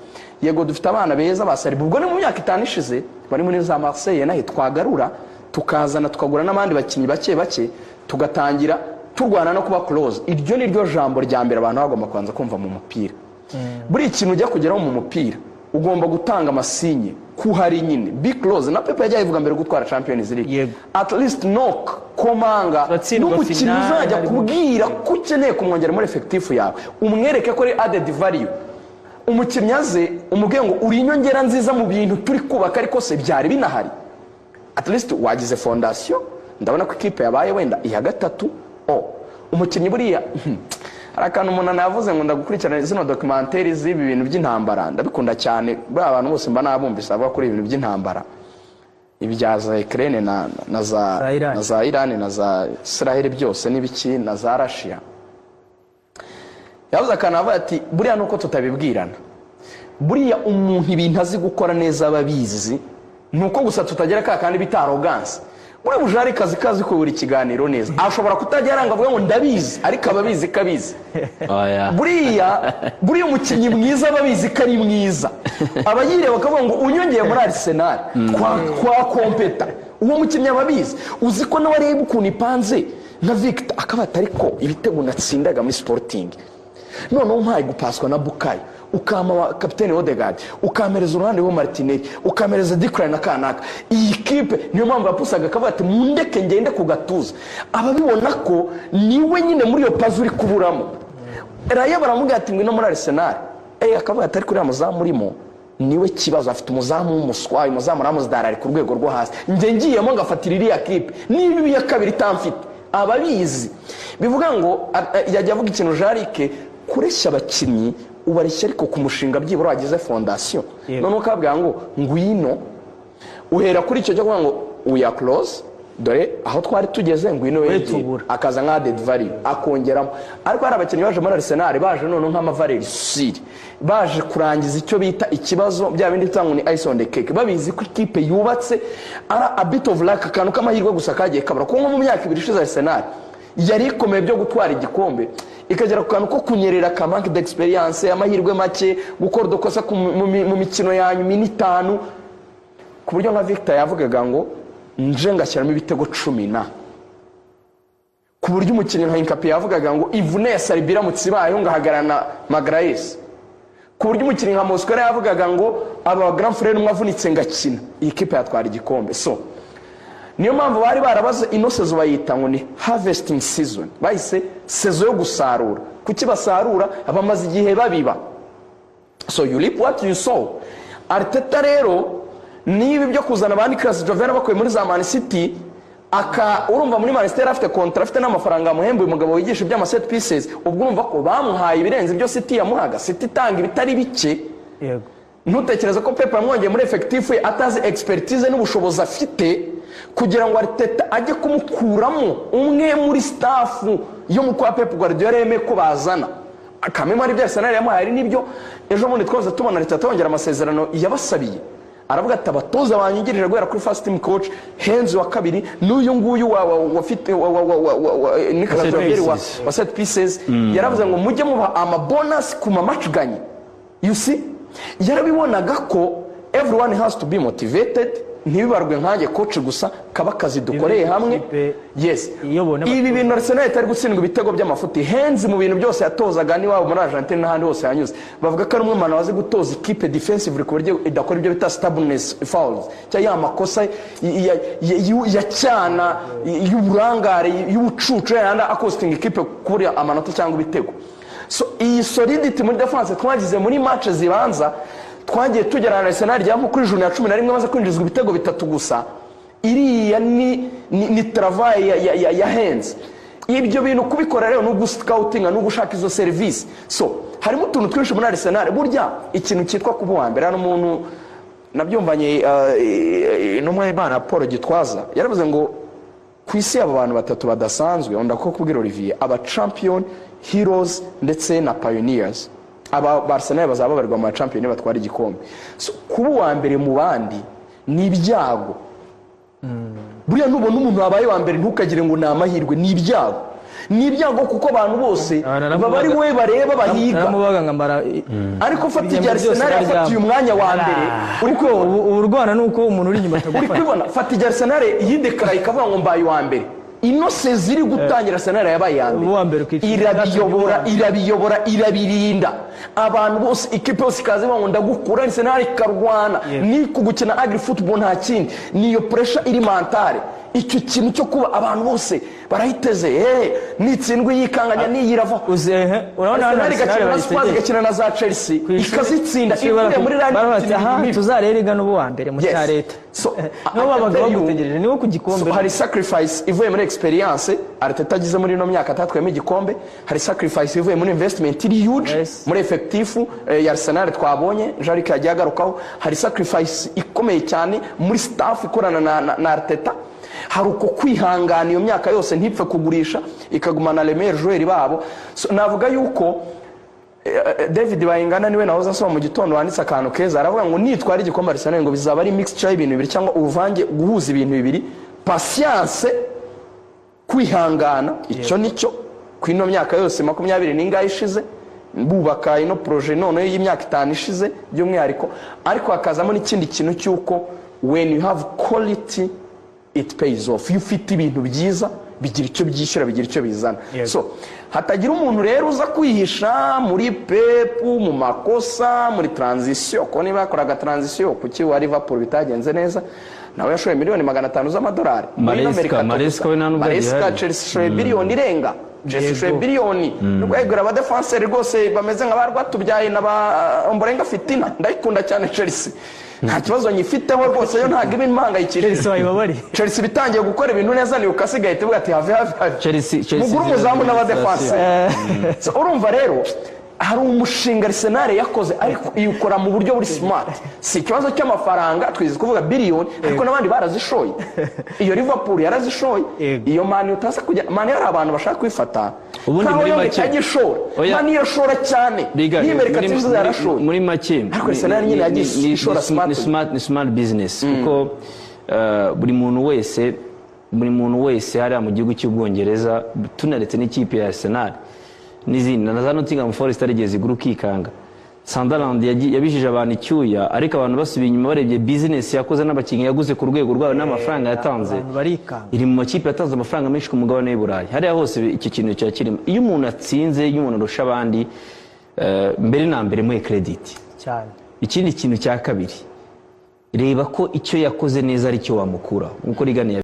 yego dufite abana beza basaribu ubwo ni mu myaka 5 ishize bari muri za Marseille nahe twagarura tukazana tukagura n'abandi bakinyi bake tugatangira turwana no kuba close. Iryo ni ryo jambo rya mbere abantu bagomba kwanza kumva mu mupira. Buri ikintu ujya kugeraho mu mupira ugomba gutanga amasinye kuhari nyine be close. Na Pepe yajya ivuga mbere gutwara Champions League at least knock komanga n'umukinnyi uzajya kubwira ko ukeneye kumwongera muri effective yawe umwereke ko ari added value. Umukinnyi aze umubwiye ngo uri inyongera nziza mu bintu turi kubaka ariko se byari binahari. At least wagize fondation. Ndabona ko ikipe yabaye wenda iya gatatu. Umukinnyi buriya arakantu umuntu navuze ngo ndagukurikirana zino documentaire z'ibi bintu by'intambara ndabikunda cyane. Bwa abantu bose mba nabumbisa avuga kuri ibintu by'intambara ibyaza Ukraine na za Iran na za Israel byose n'ibiki na za Russia. Yavuze akanava ati buriya nuko tutabibwirana. Buriya umuntu ibintu azi gukora neza ababizi nuko gusa tutagera kandi bita arrogance. Buriya bujari kazi ko buri kiganiro neza ashobora kutajya ngo avuga ngo ndabizi ariko ababizi kabizi. Buriya umukinnyi mwiza ababizi kari mwiza abayire bakavuga ngo unyongeye muri Arsenal kwa kompeta uwo mukinnyi ababizi uzi ko nawe areba ukuntu ipanze na Victor akaba atariko ibitego natsindaga muri Sporting none umpaye gupaswa na Bukayo ukama kapiteni Odegaard ukamereza uruhande rwo Martinelli ukamereza Declan na Kanaka. Iyi kipe niyo mpamvu yapusaga akavuga ati mundeke ngende ku gatuza ababibona ko niwe nyine muri yo pazi uri kuburamo. Rayo baramuga ati ngwino muri Arsenal akavuga ati ari kuri amuzamu urimo niwe kibazo afite umuzamu w'umuswayi umuzamu Ramsdale ari ku rwego rwo hasi nge ngiyemo ngafatira iriya kipe niba ibi ya kabiri tamfite ababizi bivuga ngo yajya avuga ikintu Jarike kureshya abakinnyi ubareshya ariko ku mushinga byibura wagize fondation none ukabwira ngo ngwino uhera kuri icyo cyo kuvuga ngo we are close dore aho twari tugeze ngwino wegeye akaza nka added value akongeramo. Ariko hari abakinnyi baje muri Arsenal baje none nk'amavareri siri baje kurangiza icyo bita ikibazo bya bindi tangu ni ice on the cake babizi ko ikipe yubatse ara a bit of luck akantu k'amahirwe gusa kagiye kabura ko mu myaka 2 ishize Arsenal yari ikomeye byo gutwara igikombe ikagera ku kantu ko kunyerera ka manque d'experience amahirwe make gukora dokosa mu mikino yanyu minute 5 ku buryo nka Victor yavugaga ngo nje ngashyiramo ibitego 10 ku buryo umukinnyi nka Inkapi yavugaga ngo ivune ya Salibira mutsibayo ngahagarana Magraes ku buryo umukinnyi nka Mosquera yavugaga ngo aba grand frère mwavunitse ngakina iyi kipe yatwara igikombe. So niyo mpamvu bari barabaze ino sezo bayita ngo ni harvesting season bahise sezo yo gusarura kuki basarura abamaze igihe babiba. So you reap what you sow. Arteta rero niba byo kuzana abandi class Jovena bakoye muri za Man City urumva muri Manchester afite contract afite n'amafaranga amuhembuye umugabo wigisha iby'ama set pieces ubwo urumva ko bamuhaye ibirenze ibyo City yamuhaga. City tanga ibitari bike yego ntutekereza ko Pep yamwongeye muri effective atazi expertise n'ubushobozi afite kugira ngo Arteta ajye kumukuramo umwe muri staff yo mu kwa Pep Guardiola yeme ko bazana akamema ari bya Arsenal yamuhaye nibyo ejo bundi twaza tubona Arteta yongera amasezerano yabasabiye aravuga ati abatoza banyigirije guhera kuri first team coach Henzi wa kabiri n'uyu nguyu wafite Nicolas Javier wa set pieces yaravuze ngo mujye muba ama bonus ku match ganye. You see yarabibonaga ko everyone has to be motivated ntibibarwe nkanjye coach gusa kabakazi dukoreye hamwe. Yes ibi bintu Arsenal itari gutsindwa ibitego by'amafuti Henzi mu bintu byose yatozaga ni wabo muri Argentina n'ahandi hose yanyuze bavuga ko ari umwe mwana wazi gutoza ikipe defensively ku buryo idakora ibyo bita stubbornness fouls cyangwa amakosa ya cyana y'uburangare y'ubucucu yanda accosting ikipe kuri amanota cyangwa ibitego. So iyi solidity muri defense twagize muri match zibanza twagiye tugera na Arsenal rya kuri juni ya 11 maze kwinjizwa ibitego 3 gusa iriya ni travail ya hands. Ibyo bintu kubikora rero no scouting no gushaka izo service. So harimo utuntu twinshi muri Arsenal burya ikintu cyitwa kuba wa mbere n'umuntu nabyumvanye n'umwe Imana Paul Gitwaza yaravuze ngo kwisi aba bantu batatu badasanzwe onda ko kubwira Olivier aba champion heroes ndetse na pioneers. Aba Arsenal bazaba barirwa mu champion batwara igikombe. So kuba wa mbere mu bandi ni ibyago. Buriya nubona umuntu wabaye wa mbere ntukagire ngo ni amahirwe ni ibyago. ni ibyago kuko abantu bose baba ari we bareba bahiga ariko fata igihe Arsenal yafatiye umwanya wa mbere uriko urwana nuko umuntu uri inyuma uri kubona fata igihe Arsenal yidekara ikavuga ngo mbaye wa mbere ino seziri gutangira Arsenal yabaye ya mbere irabiyobora irabirinda abantu bose ikipe yose ikaze ngo ndagukura Arsenal ikarwana ni kugukina agri football nta kindi niyo pressure iri mentale icyo kintu cyo kuba abantu bose barahiteze nitsindwe yikanganya niyirava urabona Arsenal igakina na za Chelsea ikazitsinda ivuye muri rani tuzarere igana ubu wa mbere mu cya leta no babaga bagutegereje niwo ku gikombe hari sacrifice ivuye muri experience Arteta agize muri no myaka atatwemo igikombe hari sacrifice ivuye muri investment iri huge muri effectif ya Arsenal twabonye Jarike yagiye agarukaho hari sacrifice ikomeye cyane muri staff ikorana na Arteta hari uko kwihangana iyo myaka yose ntipfe kugurisha ikagumana les joueurs babo navuga yuko David Bayingana niwe nahoza asoma mu gitondo wanditse akantu keza aravuga ngo nitwara igikombe Arsenal ngo bizaba ari mixture y'ibintu bibiri cyangwa uvange guhuza ibintu bibiri patience kwihangana icyo nicyo kwino myaka yose 20 n'ingahe ishize bubaka ino projet none y'imyaka 5 ishize by'umwihariko ariko hakazamo n'ikindi kintu cyuko when you have quality it pays off you fit ibintu byiza bigira icyo byishyura bigira icyo bizana so hatagira umuntu rero uza kwihisha muri Pep mu makosa muri transition ko niba yakoraga transition kuki wa Liverpool bitagenze neza nawe yashoye miliyoni 500 z'amadolari muri Amerika Maresca Chelsea biliyoni irenga Chelsea biliyoni rwegura aba defenseur rwose bameze nk'abarwatubyaye n'aba Ombolenga Fitina ndayikunda cyane Chelsea nta kibazo nyifiteho rwose yo ntago ibintu mpangayikishije Chelsea bitangiye gukora ibintu neza ni ukasigaye tuvuga ati have Chelsea muguru muzamu n'aba defense so urumva rero hari umushinga Arsenal yakoze ariko iyukora mu buryo buri smart si ikibazo cy'amafaranga twize kuvuga biliyoni ariko nabandi barazishoye iyo Liverpool yarazishoye iyo Man U utasa kujya Man U hari abantu bashaka kwifata ubundi muri make yagishora Man U yashora cyane nimereka tizo yarashoye muri make ariko Arsenal nyine yagishora smart business kuko buri muntu wese hari mu gihugu cy'Ubwongereza tunaretse n'ikipe ya Arsenal n'izindi na za Nottingham Forest arigeze igurukikanga Sunderland yabishije abantu icyuya ariko abantu basubiye inyuma barebye business yakoze n'abakinnyi yaguze ku rwego rwayo n'amafaranga yatanze iri mu makipe yatanze amafaranga menshi ku mugabane w'i Burayi hariya hose iki kintu cya kirimo iyo umuntu atsinze iyo umuntu arusha abandi mbere na mbere muhe credit cyane ikindi kintu cya kabiri reba ko icyo yakoze neza ari cyo wamukura nkuko rigane